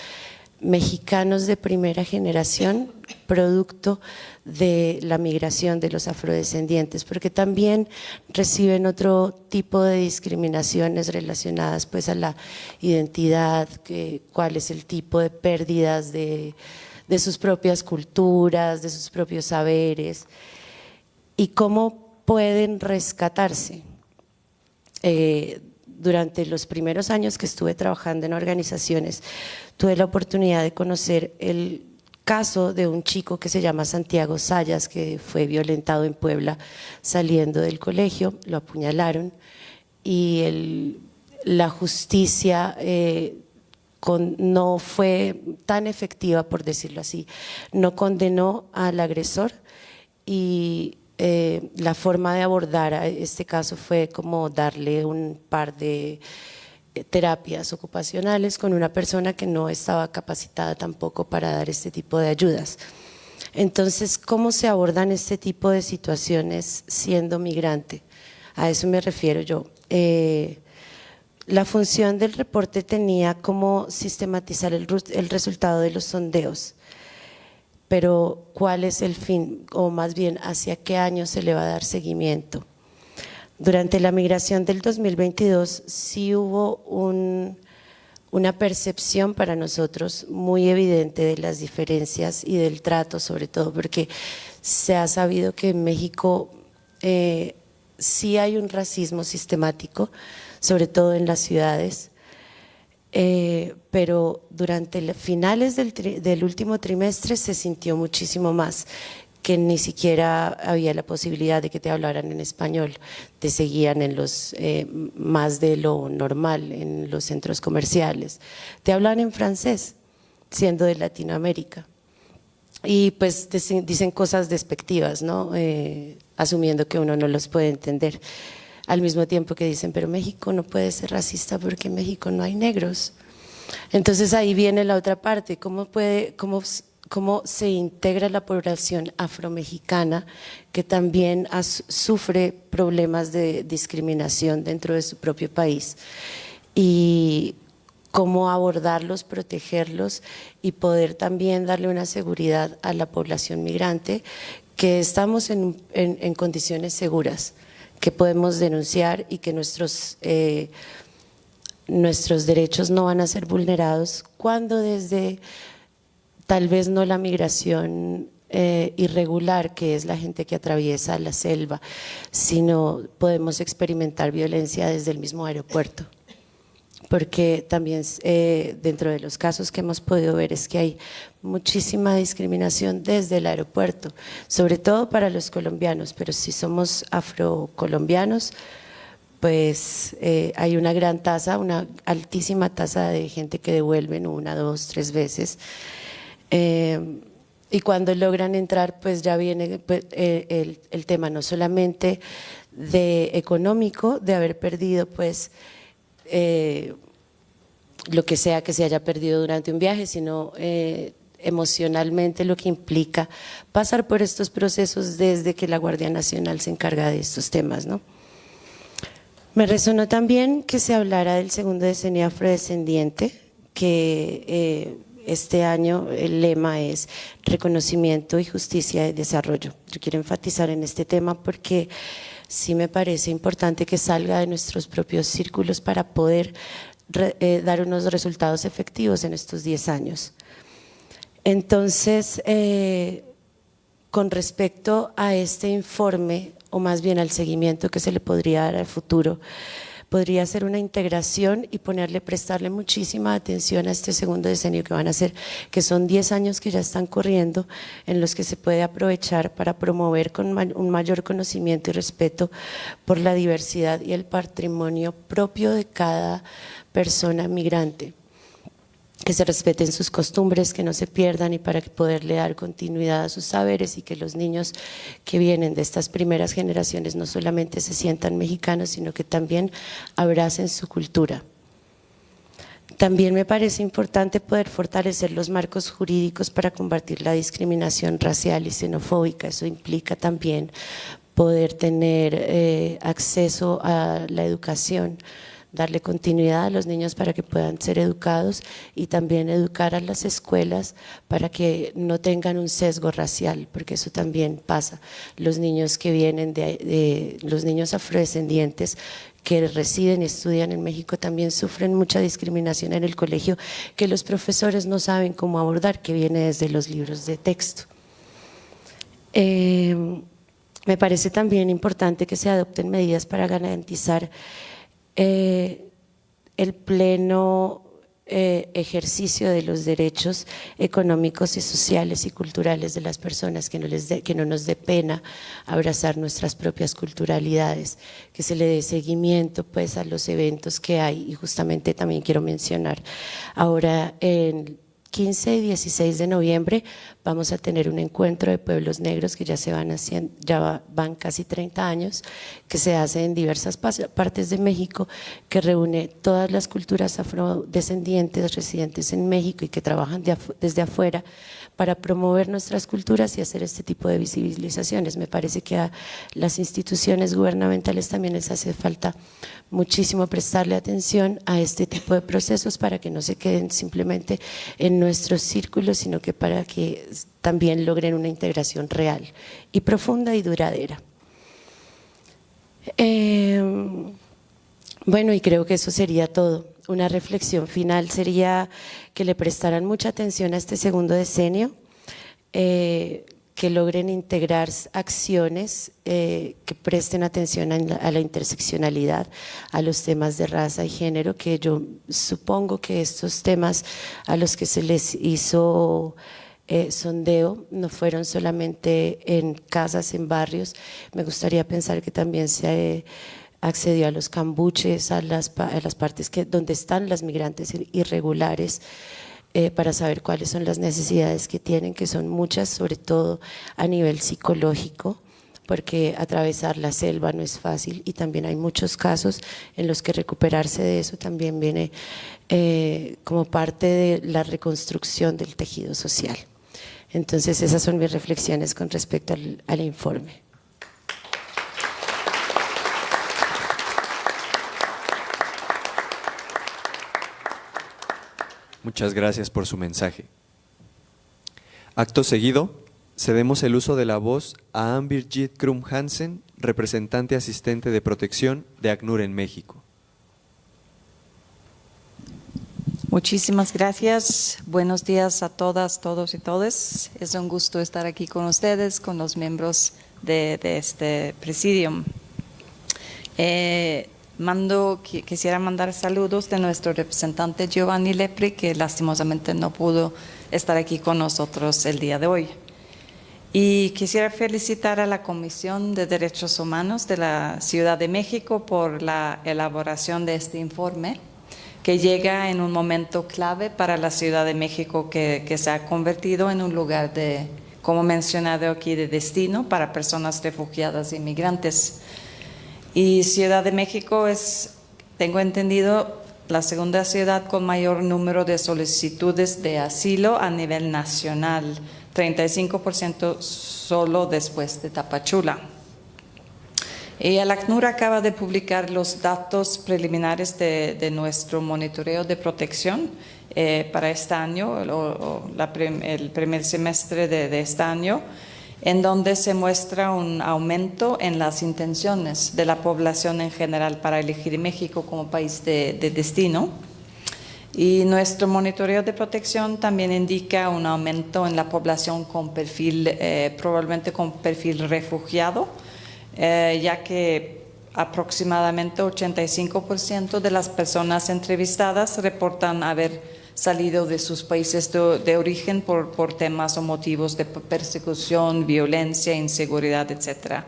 mexicanos de primera generación, producto de la migración de los afrodescendientes, porque también reciben otro tipo de discriminaciones relacionadas pues a la identidad, cuál es el tipo de pérdidas de sus propias culturas, de sus propios saberes, y cómo pueden rescatarse. Durante los primeros años que estuve trabajando en organizaciones, tuve la oportunidad de conocer el caso de un chico que se llama Santiago Sayas, que fue violentado en Puebla saliendo del colegio, lo apuñalaron, y la justicia no fue tan efectiva, por decirlo así, no condenó al agresor, y la forma de abordar a este caso fue como darle un par de terapias ocupacionales con una persona que no estaba capacitada tampoco para dar este tipo de ayudas. Entonces, ¿cómo se abordan este tipo de situaciones siendo migrante? A eso me refiero yo. La función del reporte tenía como sistematizar el resultado de los sondeos, pero ¿cuál es el fin? O más bien, ¿hacia qué año se le va a dar seguimiento? Durante la migración del 2022 sí hubo una percepción para nosotros muy evidente de las diferencias y del trato, sobre todo porque se ha sabido que en México sí hay un racismo sistemático, sobre todo en las ciudades, pero durante los finales del último trimestre se sintió muchísimo más, que ni siquiera había la posibilidad de que te hablaran en español, te seguían en los más de lo normal en los centros comerciales, te hablan en francés, siendo de Latinoamérica, y pues dicen cosas despectivas, ¿no? Asumiendo que uno no los puede entender, al mismo tiempo que dicen, pero México no puede ser racista porque en México no hay negros. Entonces ahí viene la otra parte, cómo se integra la población afromexicana que también sufre problemas de discriminación dentro de su propio país, y cómo abordarlos, protegerlos y poder también darle una seguridad a la población migrante, que estamos en condiciones seguras, que podemos denunciar y que nuestros derechos no van a ser vulnerados cuando desde tal vez no la migración irregular, que es la gente que atraviesa la selva, sino podemos experimentar violencia desde el mismo aeropuerto. Porque también dentro de los casos que hemos podido ver es que hay muchísima discriminación desde el aeropuerto, sobre todo para los colombianos, pero si somos afrocolombianos, pues hay una gran tasa, una altísima tasa de gente que devuelven 1, 2, 3 veces. Y cuando logran entrar, pues ya viene el tema no solamente de económico, de haber perdido pues lo que sea que se haya perdido durante un viaje, sino emocionalmente lo que implica pasar por estos procesos desde que la Guardia Nacional se encarga de estos temas, ¿no? Me resonó también que se hablara del segundo decenio afrodescendiente, que este año el lema es reconocimiento y justicia de desarrollo. Yo quiero enfatizar en este tema porque sí me parece importante que salga de nuestros propios círculos para poder dar unos resultados efectivos en estos 10 años. Entonces, con respecto a este informe, o más bien al seguimiento que se le podría dar al futuro, podría ser una integración y prestarle muchísima atención a este segundo decenio que van a ser, que son 10 años que ya están corriendo, en los que se puede aprovechar para promover con un mayor conocimiento y respeto por la diversidad y el patrimonio propio de cada persona migrante, que se respeten sus costumbres, que no se pierdan, y para poderle dar continuidad a sus saberes, y que los niños que vienen de estas primeras generaciones no solamente se sientan mexicanos, sino que también abracen su cultura. También me parece importante poder fortalecer los marcos jurídicos para combatir la discriminación racial y xenofóbica. Eso implica también poder tener acceso a la educación, darle continuidad a los niños para que puedan ser educados, y también educar a las escuelas para que no tengan un sesgo racial, porque eso también pasa. Los niños que vienen los niños afrodescendientes que residen y estudian en México también sufren mucha discriminación en el colegio, que los profesores no saben cómo abordar, que viene desde los libros de texto. Me parece también importante que se adopten medidas para garantizar el pleno ejercicio de los derechos económicos y sociales y culturales de las personas, que no nos dé pena abrazar nuestras propias culturalidades, que se le dé seguimiento pues a los eventos que hay. Y justamente también quiero mencionar, ahora en 15 y 16 de noviembre vamos a tener un encuentro de pueblos negros que ya van casi 30 años, que se hace en diversas partes de México, que reúne todas las culturas afrodescendientes residentes en México y que trabajan desde afuera para promover nuestras culturas y hacer este tipo de visibilizaciones. Me parece que a las instituciones gubernamentales también les hace falta muchísimo prestarle atención a este tipo de procesos, para que no se queden simplemente en nuestros círculos, sino que para que también logren una integración real y profunda y duradera. Bueno, y creo que eso sería todo. Una reflexión final sería que le prestaran mucha atención a este segundo decenio, que logren integrar acciones que presten atención a la interseccionalidad, a los temas de raza y género, que yo supongo que estos temas a los que se les hizo sondeo no fueron solamente en casas, en barrios. Me gustaría pensar que también se accedió a los cambuches, a las partes donde están las migrantes irregulares, para saber cuáles son las necesidades que tienen, que son muchas, sobre todo a nivel psicológico, porque atravesar la selva no es fácil y también hay muchos casos en los que recuperarse de eso también viene como parte de la reconstrucción del tejido social. Entonces esas son mis reflexiones con respecto al informe. Muchas gracias por su mensaje. Acto seguido, cedemos el uso de la voz a Ann-Birgit Krum Hansen, representante asistente de protección de ACNUR en México. Muchísimas gracias. Buenos días a todas, todos y todes. Es un gusto estar aquí con ustedes, con los miembros de este presidium. Quisiera mandar saludos de nuestro representante Giovanni Lepri, que lastimosamente no pudo estar aquí con nosotros el día de hoy. Y quisiera felicitar a la Comisión de Derechos Humanos de la Ciudad de México por la elaboración de este informe, que llega en un momento clave para la Ciudad de México, que se ha convertido en un lugar de, como mencionado aquí, de destino para personas refugiadas y migrantes. Y Ciudad de México es, tengo entendido, la segunda ciudad con mayor número de solicitudes de asilo a nivel nacional, 35% solo después de Tapachula. Y el ACNUR acaba de publicar los datos preliminares de nuestro monitoreo de protección para este año, el primer semestre de este año, en donde se muestra un aumento en las intenciones de la población en general para elegir México como país de destino. Y nuestro monitoreo de protección también indica un aumento en la población con perfil, probablemente con perfil refugiado, ya que aproximadamente 85% de las personas entrevistadas reportan haber salido de sus países de origen por temas o motivos de persecución, violencia, inseguridad, etc.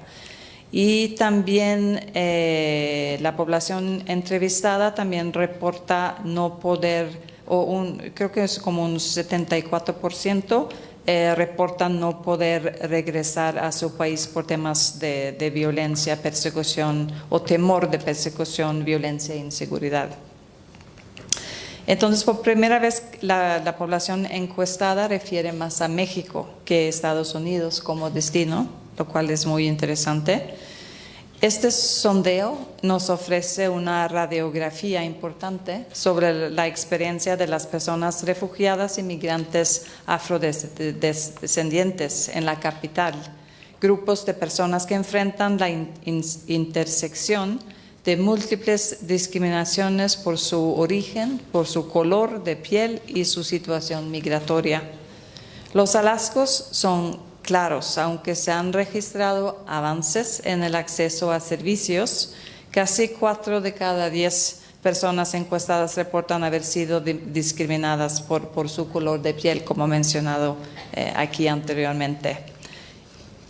Y también la población entrevistada también reporta no poder, creo que es como un 74%, reportan no poder regresar a su país por temas de violencia, persecución o temor de persecución, violencia e inseguridad. Entonces, por primera vez, la población encuestada refiere más a México que a Estados Unidos como destino, lo cual es muy interesante. Este sondeo nos ofrece una radiografía importante sobre la experiencia de las personas refugiadas y migrantes afrodescendientes en la capital, grupos de personas que enfrentan la intersección de múltiples discriminaciones por su origen, por su color de piel y su situación migratoria. Los hallazgos son claros, aunque se han registrado avances en el acceso a servicios. Casi 4 de cada 10 personas encuestadas reportan haber sido discriminadas por su color de piel, como mencionado aquí anteriormente.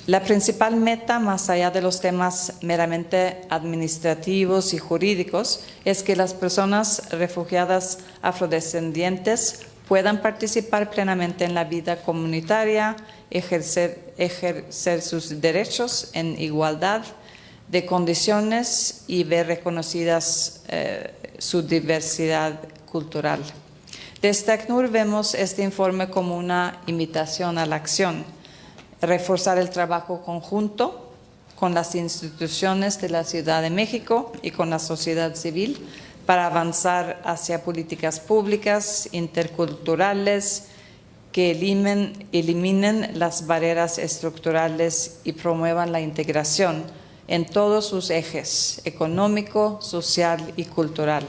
La principal meta, más allá de los temas meramente administrativos y jurídicos, es que las personas refugiadas afrodescendientes puedan participar plenamente en la vida comunitaria, ejercer sus derechos en igualdad de condiciones y ver reconocidas su diversidad cultural. Desde ACNUR vemos este informe como una invitación a la acción, reforzar el trabajo conjunto con las instituciones de la Ciudad de México y con la sociedad civil para avanzar hacia políticas públicas interculturales que eliminen las barreras estructurales y promuevan la integración en todos sus ejes, económico, social y cultural.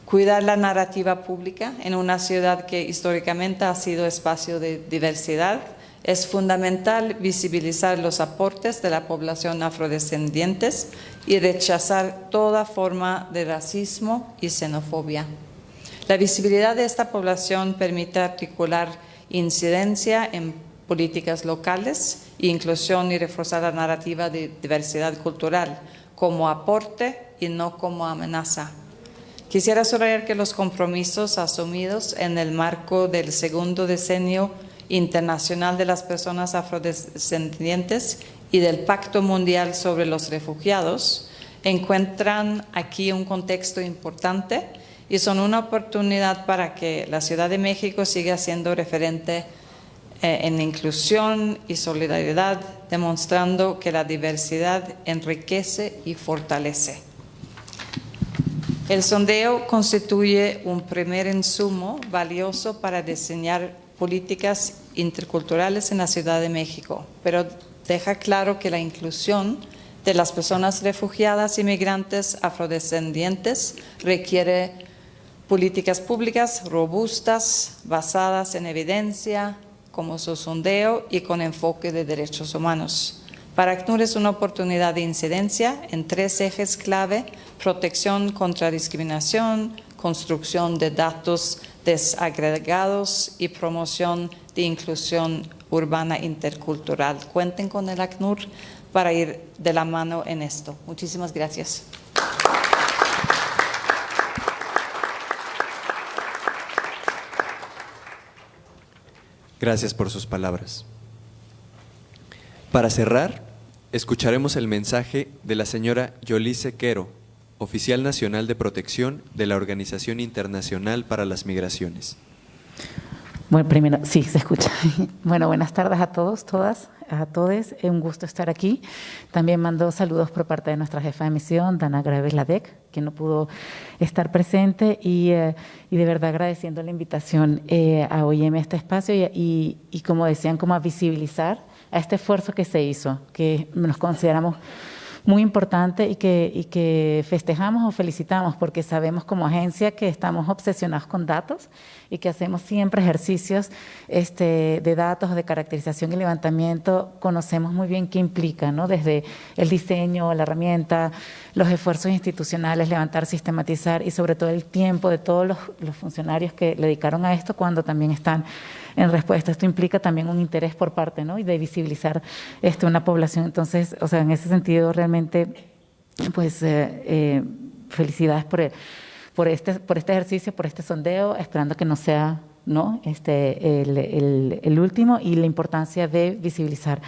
Cuidar la narrativa pública en una ciudad que históricamente ha sido espacio de diversidad. Es fundamental visibilizar los aportes de la población afrodescendientes y rechazar toda forma de racismo y xenofobia. La visibilidad de esta población permite articular incidencia en políticas locales, inclusión y reforzar la narrativa de diversidad cultural como aporte y no como amenaza. Quisiera subrayar que los compromisos asumidos en el marco del segundo decenio internacional de las personas afrodescendientes y del Pacto Mundial sobre los Refugiados encuentran aquí un contexto importante y son una oportunidad para que la Ciudad de México siga siendo referente en inclusión y solidaridad, demostrando que la diversidad enriquece y fortalece. El sondeo constituye un primer insumo valioso para diseñar políticas interculturales en la Ciudad de México, pero deja claro que la inclusión de las personas refugiadas y migrantes afrodescendientes requiere políticas públicas robustas, basadas en evidencia, como su sondeo y con enfoque de derechos humanos. Para ACNUR es una oportunidad de incidencia en 3 ejes clave: protección contra discriminación, construcción de datos desagregados y promoción de inclusión urbana intercultural. Cuenten con el ACNUR para ir de la mano en esto. Muchísimas gracias. Gracias por sus palabras. Para cerrar, escucharemos el mensaje de la señora Yolice Quero, oficial nacional de protección de la Organización Internacional para las Migraciones. Bueno, primero, sí, se escucha. Bueno, buenas tardes a todos, todas, a todos. Es un gusto estar aquí. También mando saludos por parte de nuestra jefa de misión, Dana Graves Ladec, que no pudo estar presente, y de verdad agradeciendo la invitación a OIM a este espacio y como decían, como a visibilizar a este esfuerzo que se hizo, que nos consideramos muy importante y que festejamos o felicitamos, porque sabemos como agencia que estamos obsesionados con datos y que hacemos siempre ejercicios de datos, de caracterización y levantamiento. Conocemos muy bien qué implica, ¿no? Desde el diseño, la herramienta, los esfuerzos institucionales, levantar, sistematizar y sobre todo el tiempo de todos los funcionarios que le dedicaron a esto cuando también están en respuesta. Esto implica también un interés por parte, ¿no? Y de visibilizar una población. Entonces, o sea, en ese sentido realmente, pues, felicidades por este ejercicio, por este sondeo, esperando que no sea, ¿no? el último, y la importancia de visibilizar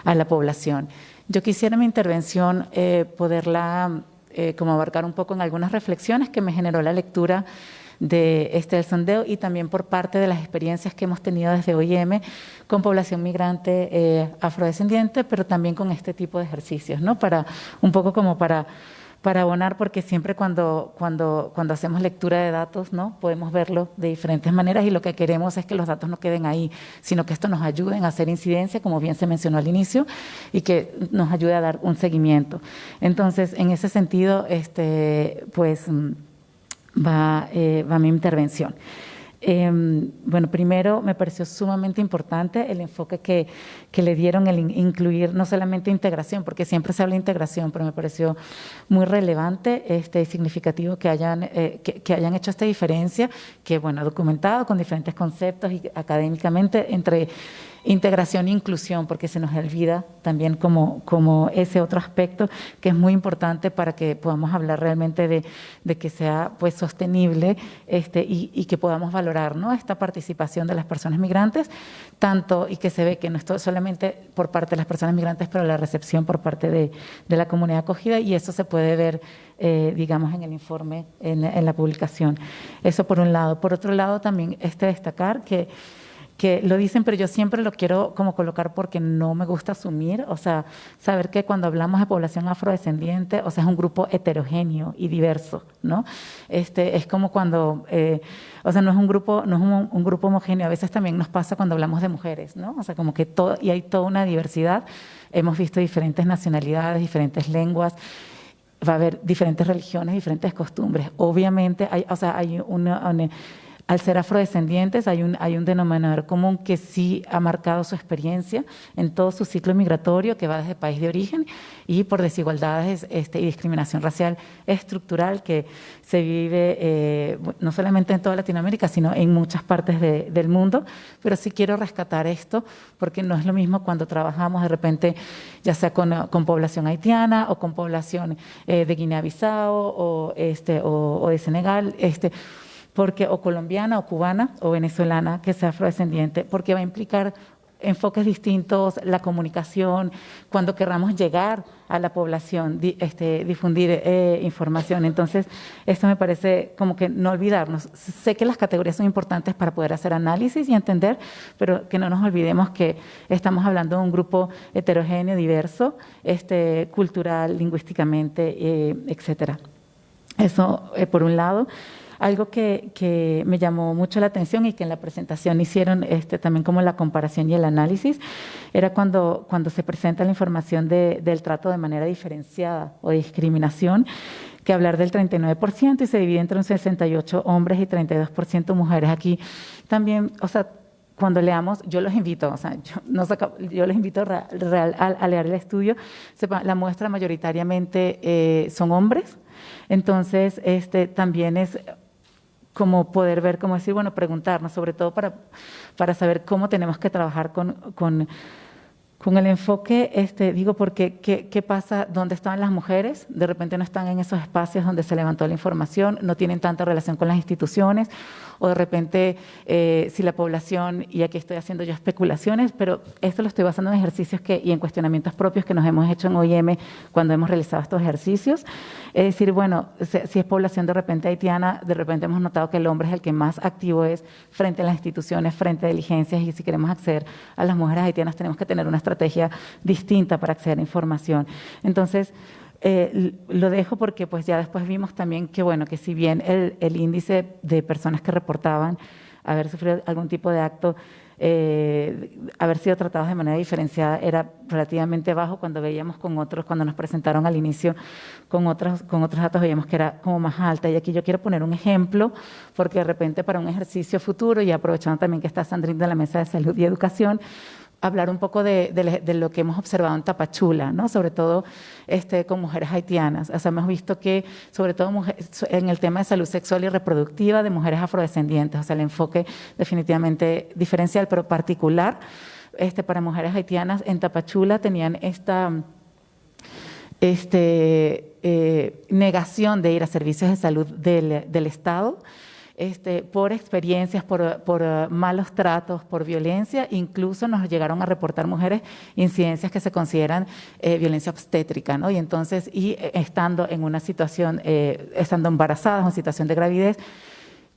a la población. Yo quisiera en mi intervención poderla como abarcar un poco en algunas reflexiones que me generó la lectura del sondeo y también por parte de las experiencias que hemos tenido desde OIM con población migrante afrodescendiente, pero también con este tipo de ejercicios, ¿no? Para un poco como para abonar, porque siempre cuando hacemos lectura de datos, ¿no? Podemos verlo de diferentes maneras y lo que queremos es que los datos no queden ahí, sino que esto nos ayude a hacer incidencia, como bien se mencionó al inicio, y que nos ayude a dar un seguimiento. Entonces, en ese sentido, pues va mi intervención. Bueno, primero me pareció sumamente importante el enfoque que le dieron, el incluir no solamente integración, porque siempre se habla de integración, pero me pareció muy relevante y significativo que hayan hecho esta diferencia, que bueno, documentado con diferentes conceptos y académicamente entre integración e inclusión, porque se nos olvida también como ese otro aspecto que es muy importante para que podamos hablar realmente de que sea pues sostenible y que podamos valorar, ¿no? Esta participación de las personas migrantes, tanto y que se ve que no es solamente por parte de las personas migrantes, pero la recepción por parte de la comunidad acogida, y eso se puede ver digamos en el informe, en la publicación. Eso por un lado. Por otro lado también destacar que lo dicen, pero yo siempre lo quiero como colocar porque no me gusta asumir, o sea, saber que cuando hablamos de población afrodescendiente, o sea, es un grupo heterogéneo y diverso, ¿no? Es como cuando, o sea, no es un grupo homogéneo, a veces también nos pasa cuando hablamos de mujeres, ¿no? O sea, como que y hay toda una diversidad hemos visto diferentes nacionalidades, diferentes lenguas, va a haber diferentes religiones, diferentes costumbres. Obviamente, al ser afrodescendientes hay un denominador común que sí ha marcado su experiencia en todo su ciclo migratorio, que va desde país de origen y por desigualdades y discriminación racial estructural que se vive no solamente en toda Latinoamérica, sino en muchas partes del mundo. Pero sí quiero rescatar esto, porque no es lo mismo cuando trabajamos de repente, ya sea con población haitiana o con población de Guinea-Bissau o de Senegal, o colombiana o cubana o venezolana que sea afrodescendiente, porque va a implicar enfoques distintos, la comunicación, cuando querramos llegar a la población, difundir información. Entonces, esto me parece como que no olvidarnos. Sé que las categorías son importantes para poder hacer análisis y entender, pero que no nos olvidemos que estamos hablando de un grupo heterogéneo, diverso, cultural, lingüísticamente, etcétera. Eso, por un lado. Algo que me llamó mucho la atención y que en la presentación hicieron también como la comparación y el análisis, era cuando se presenta la información del trato de manera diferenciada o de discriminación, que hablar del 39% y se divide entre un 68% hombres y 32% mujeres. Aquí también, cuando leamos, yo los invito, yo les invito a leer el estudio. La muestra mayoritariamente son hombres, entonces también es como poder ver, como decir, bueno, preguntarnos, sobre todo para saber cómo tenemos que trabajar con el enfoque, porque ¿qué pasa? ¿Dónde estaban las mujeres? De repente no están en esos espacios donde se levantó la información, no tienen tanta relación con las instituciones, o de repente si la población, y aquí estoy haciendo yo especulaciones, pero esto lo estoy basando en ejercicios y en cuestionamientos propios que nos hemos hecho en OIM cuando hemos realizado estos ejercicios. Es decir, bueno, si es población de repente haitiana, de repente hemos notado que el hombre es el que más activo es frente a las instituciones, frente a diligencias, y si queremos acceder a las mujeres haitianas tenemos que tener una estrategia distinta para acceder a información. Entonces, lo dejo porque pues ya después vimos también que, bueno, que si bien el índice de personas que reportaban haber sufrido algún tipo de acto, haber sido tratados de manera diferenciada era relativamente bajo, cuando veíamos con otros, cuando nos presentaron al inicio con otros datos veíamos que era como más alta. Y aquí yo quiero poner un ejemplo, porque de repente para un ejercicio futuro, y aprovechando también que está Sandrine de la Mesa de Salud y Educación, hablar un poco de lo que hemos observado en Tapachula, ¿no? Sobre todo con mujeres haitianas. Hemos visto que, sobre todo en el tema de salud sexual y reproductiva de mujeres afrodescendientes, el enfoque definitivamente diferencial, pero particular para mujeres haitianas. En Tapachula tenían esta negación de ir a servicios de salud del Estado, por experiencias, por malos tratos, por violencia. Incluso nos llegaron a reportar mujeres incidencias que se consideran violencia obstétrica, ¿no? Y entonces, estando en una situación, estando embarazadas o en situación de gravidez,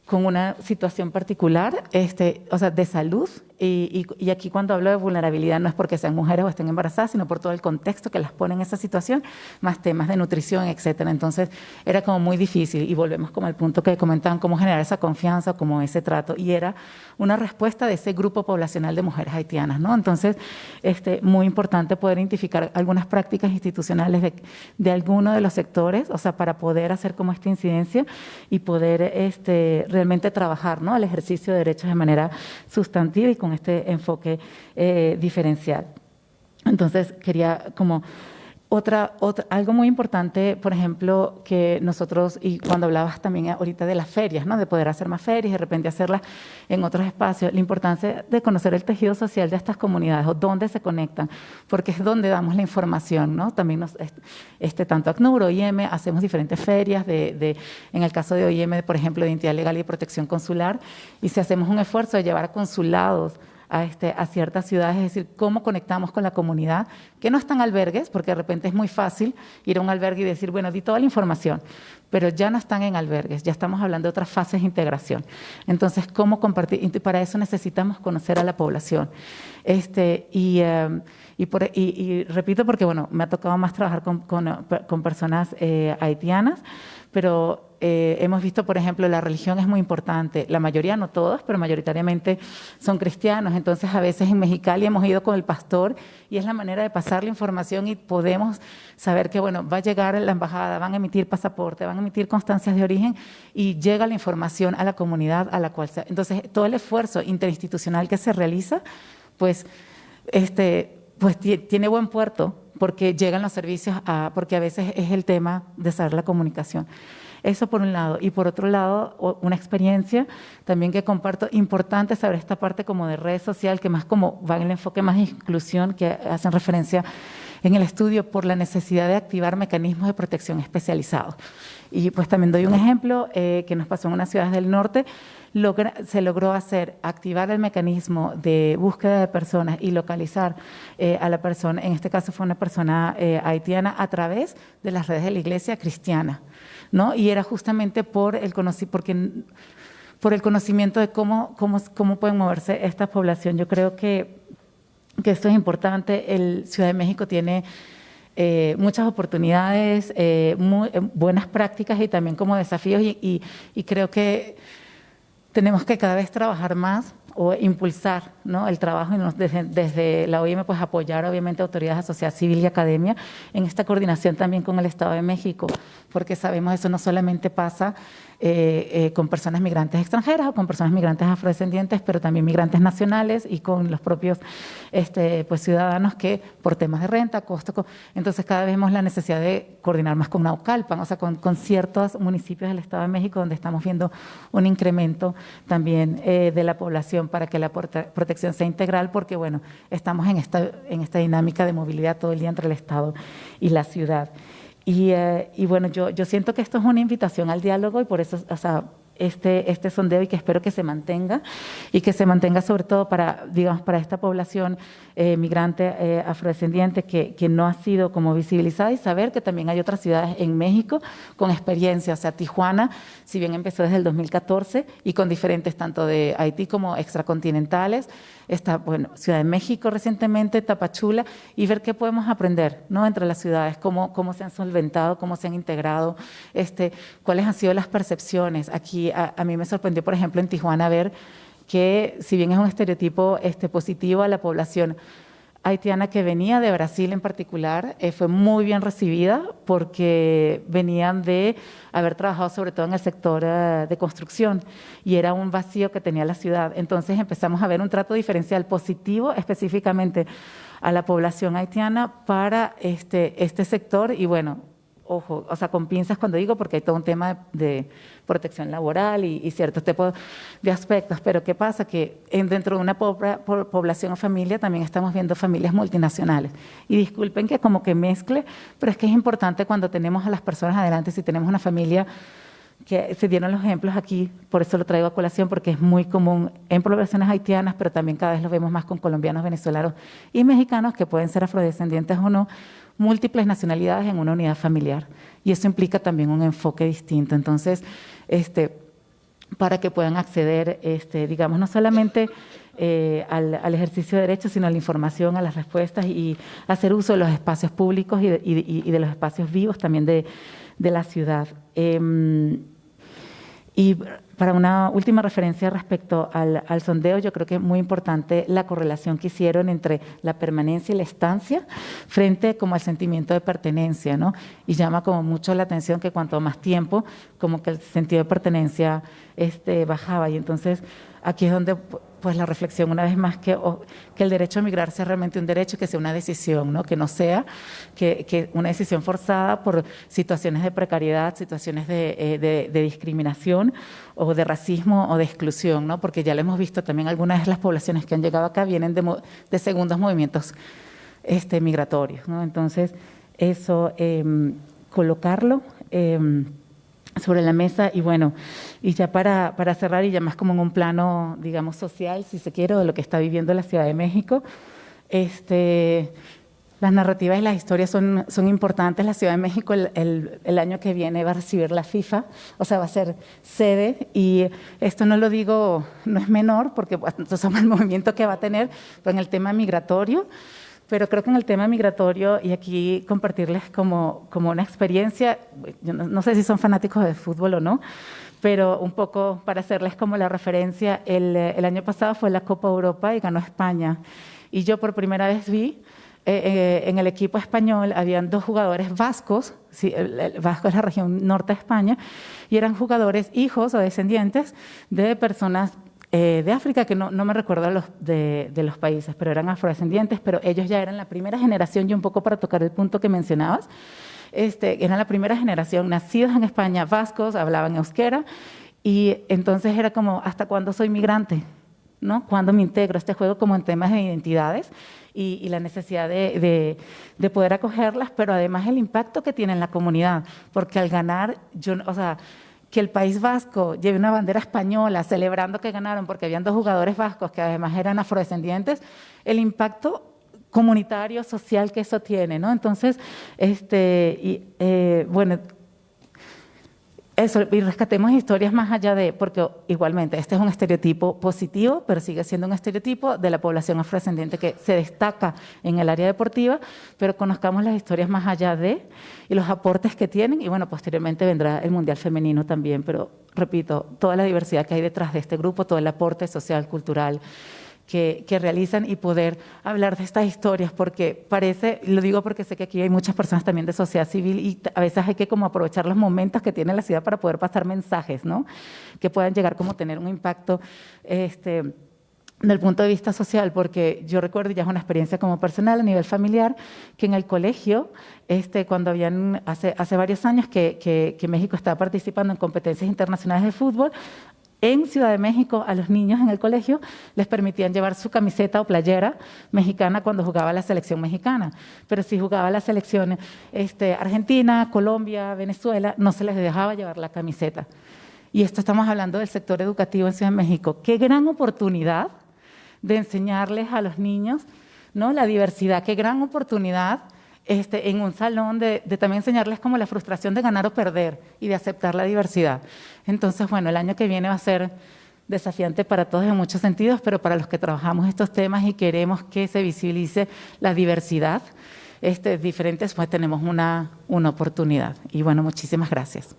con una situación particular, de salud, y aquí cuando hablo de vulnerabilidad no es porque sean mujeres o estén embarazadas, sino por todo el contexto que las pone en esa situación, más temas de nutrición, etcétera. Entonces, era como muy difícil, y volvemos como al punto que comentaban, cómo generar esa confianza, como ese trato, y era una respuesta de ese grupo poblacional de mujeres haitianas, ¿no? Entonces, muy importante poder identificar algunas prácticas institucionales de alguno de los sectores, para poder hacer como esta incidencia y poder realmente trabajar, ¿no?, el ejercicio de derechos de manera sustantiva y con este enfoque diferencial. Entonces, quería como algo muy importante, por ejemplo, que nosotros, y cuando hablabas también ahorita de las ferias, ¿no?, de poder hacer más ferias, de repente hacerlas en otros espacios, la importancia de conocer el tejido social de estas comunidades, o dónde se conectan, porque es donde damos la información, ¿no? También tanto ACNUR, OIM, hacemos diferentes ferias, en el caso de OIM, por ejemplo, de Identidad Legal y Protección Consular, y si hacemos un esfuerzo de llevar a consulados a ciertas ciudades, es decir, cómo conectamos con la comunidad, que no están albergues, porque de repente es muy fácil ir a un albergue y decir, bueno, di toda la información, pero ya no están en albergues, ya estamos hablando de otras fases de integración. Entonces, ¿cómo compartir? Y para eso necesitamos conocer a la población. Y repito, porque bueno, me ha tocado más trabajar con personas haitianas, pero hemos visto, por ejemplo, la religión es muy importante. La mayoría, no todos, pero mayoritariamente son cristianos. Entonces, a veces en Mexicali hemos ido con el pastor y es la manera de pasar la información y podemos saber que, bueno, va a llegar la embajada, van a emitir pasaporte, van a emitir constancias de origen y llega la información a la comunidad a la cual se... Entonces, todo el esfuerzo interinstitucional que se realiza, pues tiene buen puerto porque llegan los servicios, porque a veces es el tema de saber la comunicación. Eso por un lado. Y por otro lado, una experiencia también que comparto, importante saber esta parte como de red social, que más como va en el enfoque más de inclusión, que hacen referencia en el estudio por la necesidad de activar mecanismos de protección especializados. Y pues también doy un ejemplo que nos pasó en unas ciudades del norte. Se logró activar el mecanismo de búsqueda de personas y localizar a la persona, en este caso fue una persona haitiana, a través de las redes de la iglesia cristiana, ¿no? Y era justamente por el conocimiento de cómo pueden moverse esta población. Yo creo que esto es importante. El Ciudad de México tiene muchas oportunidades, buenas prácticas y también como desafíos y creo que tenemos que cada vez trabajar más o impulsar, ¿no?, el trabajo y desde la OIM pues apoyar obviamente autoridades de sociedad civil y academia en esta coordinación también con el Estado de México, porque sabemos eso no solamente pasa con personas migrantes extranjeras o con personas migrantes afrodescendientes, pero también migrantes nacionales y con los propios pues ciudadanos que por temas de renta, costo, entonces cada vez vemos la necesidad de coordinar más con Naucalpan, o sea, con ciertos municipios del Estado de México donde estamos viendo un incremento también de la población para que la protección sea integral, porque bueno, estamos en esta dinámica de movilidad todo el día entre el Estado y la ciudad. Y bueno, yo siento que esto es una invitación al diálogo y por eso, o sea, este sondeo y que espero que se mantenga y que se mantenga sobre todo para esta población migrante afrodescendiente que no ha sido como visibilizada y saber que también hay otras ciudades en México con experiencia, o sea, Tijuana, si bien empezó desde el 2014 y con diferentes tanto de Haití como extracontinentales, está, bueno, Ciudad de México recientemente, Tapachula, y ver qué podemos aprender, ¿no?, entre las ciudades, cómo se han solventado, cómo se han integrado, cuáles han sido las percepciones. Aquí a mí me sorprendió, por ejemplo, en Tijuana ver que, si bien es un estereotipo positivo a la población haitiana que venía de Brasil en particular, fue muy bien recibida porque venían de haber trabajado sobre todo en el sector de construcción y era un vacío que tenía la ciudad. Entonces empezamos a ver un trato diferencial positivo específicamente a la población haitiana para este sector y bueno, ojo, o sea, con pinzas cuando digo, porque hay todo un tema de protección laboral y ciertos tipos de aspectos, pero ¿qué pasa? Que dentro de una población o familia también estamos viendo familias multinacionales. Y disculpen que como que mezcle, pero es que es importante cuando tenemos a las personas adelante, si tenemos una familia, que se dieron los ejemplos aquí, por eso lo traigo a colación, porque es muy común en poblaciones haitianas, pero también cada vez lo vemos más con colombianos, venezolanos y mexicanos, que pueden ser afrodescendientes o no, múltiples nacionalidades en una unidad familiar. Y eso implica también un enfoque distinto. Entonces, para que puedan acceder, digamos, no solamente al ejercicio de derechos, sino a la información, a las respuestas y hacer uso de los espacios públicos y de los espacios vivos también de la ciudad. Y para una última referencia respecto al sondeo, yo creo que es muy importante la correlación que hicieron entre la permanencia y la estancia frente como al sentimiento de pertenencia, ¿no? Y llama como mucho la atención que cuanto más tiempo, como que el sentido de pertenencia bajaba. Y entonces aquí es donde pues la reflexión una vez más que el derecho a migrar sea realmente un derecho, que sea una decisión, ¿no? Que no sea que una decisión forzada por situaciones de precariedad, situaciones de discriminación o de racismo o de exclusión, ¿no? Porque ya lo hemos visto también, algunas de las poblaciones que han llegado acá vienen de segundos movimientos migratorios, ¿no? Entonces, eso, colocarlo sobre la mesa y bueno, y ya para cerrar y ya más como en un plano, digamos, social, si se quiere, de lo que está viviendo la Ciudad de México, las narrativas y las historias son importantes. La Ciudad de México el año que viene va a recibir la FIFA, o sea, va a ser sede, y esto no lo digo, no es menor, porque nosotros somos el movimiento que va a tener, pero en el tema migratorio, pero creo que en el tema migratorio, y aquí compartirles como una experiencia, yo no sé si son fanáticos de fútbol o no, pero un poco para hacerles como la referencia, el año pasado fue la Copa Europa y ganó España. Y yo por primera vez vi en el equipo español, habían 2 jugadores vascos, sí, el Vasco es la región norte de España, y eran jugadores hijos o descendientes de personas de África, que no me recuerdo de los países, pero eran afrodescendientes, pero ellos ya eran la primera generación, y un poco para tocar el punto que mencionabas, eran la primera generación nacidos en España, vascos, hablaban euskera, y entonces era como, ¿hasta cuándo soy migrante? ¿No? ¿Cuándo me integro a este juego como en temas de identidades y la necesidad de poder acogerlas, pero además el impacto que tiene en la comunidad? Porque al ganar, que el País Vasco lleve una bandera española celebrando que ganaron, porque habían 2 jugadores vascos que además eran afrodescendientes, el impacto comunitario, social que eso tiene, ¿no? Entonces, bueno, eso, y rescatemos historias más allá de, porque igualmente este es un estereotipo positivo, pero sigue siendo un estereotipo de la población afrodescendiente que se destaca en el área deportiva, pero conozcamos las historias más allá de, y los aportes que tienen, y bueno, posteriormente vendrá el Mundial Femenino también, pero repito, toda la diversidad que hay detrás de este grupo, todo el aporte social, cultural, que realizan, y poder hablar de estas historias, porque parece, lo digo porque sé que aquí hay muchas personas también de sociedad civil, y a veces hay que como aprovechar los momentos que tiene la ciudad para poder pasar mensajes, ¿no? Que puedan llegar como tener un impacto desde el punto de vista social, porque yo recuerdo, ya es una experiencia como personal a nivel familiar, que en el colegio, cuando habían, hace varios años que México estaba participando en competencias internacionales de fútbol, en Ciudad de México, a los niños en el colegio les permitían llevar su camiseta o playera mexicana cuando jugaba la selección mexicana. Pero si jugaba la selección Argentina, Colombia, Venezuela, no se les dejaba llevar la camiseta. Y esto estamos hablando del sector educativo en Ciudad de México. Qué gran oportunidad de enseñarles a los niños, ¿no?, la diversidad, qué gran oportunidad en un salón de también enseñarles como la frustración de ganar o perder y de aceptar la diversidad. Entonces, bueno, el año que viene va a ser desafiante para todos en muchos sentidos, pero para los que trabajamos estos temas y queremos que se visibilice la diversidad diferentes, pues tenemos una oportunidad. Y bueno, muchísimas gracias.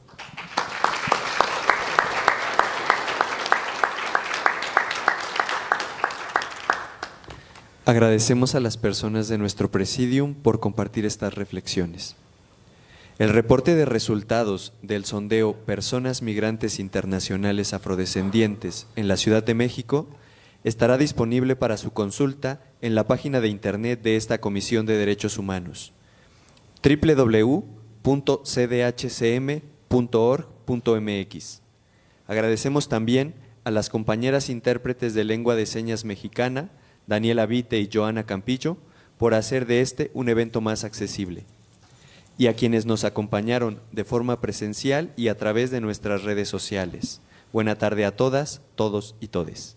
Agradecemos a las personas de nuestro presidium por compartir estas reflexiones. El reporte de resultados del sondeo Personas Migrantes Internacionales Afrodescendientes en la Ciudad de México estará disponible para su consulta en la página de internet de esta Comisión de Derechos Humanos, www.cdhcm.org.mx. Agradecemos también a las compañeras intérpretes de lengua de señas mexicana, Daniela Vite y Joana Campillo, por hacer de un evento más accesible, y a quienes nos acompañaron de forma presencial y a través de nuestras redes sociales. Buena tarde a todas, todos y todes.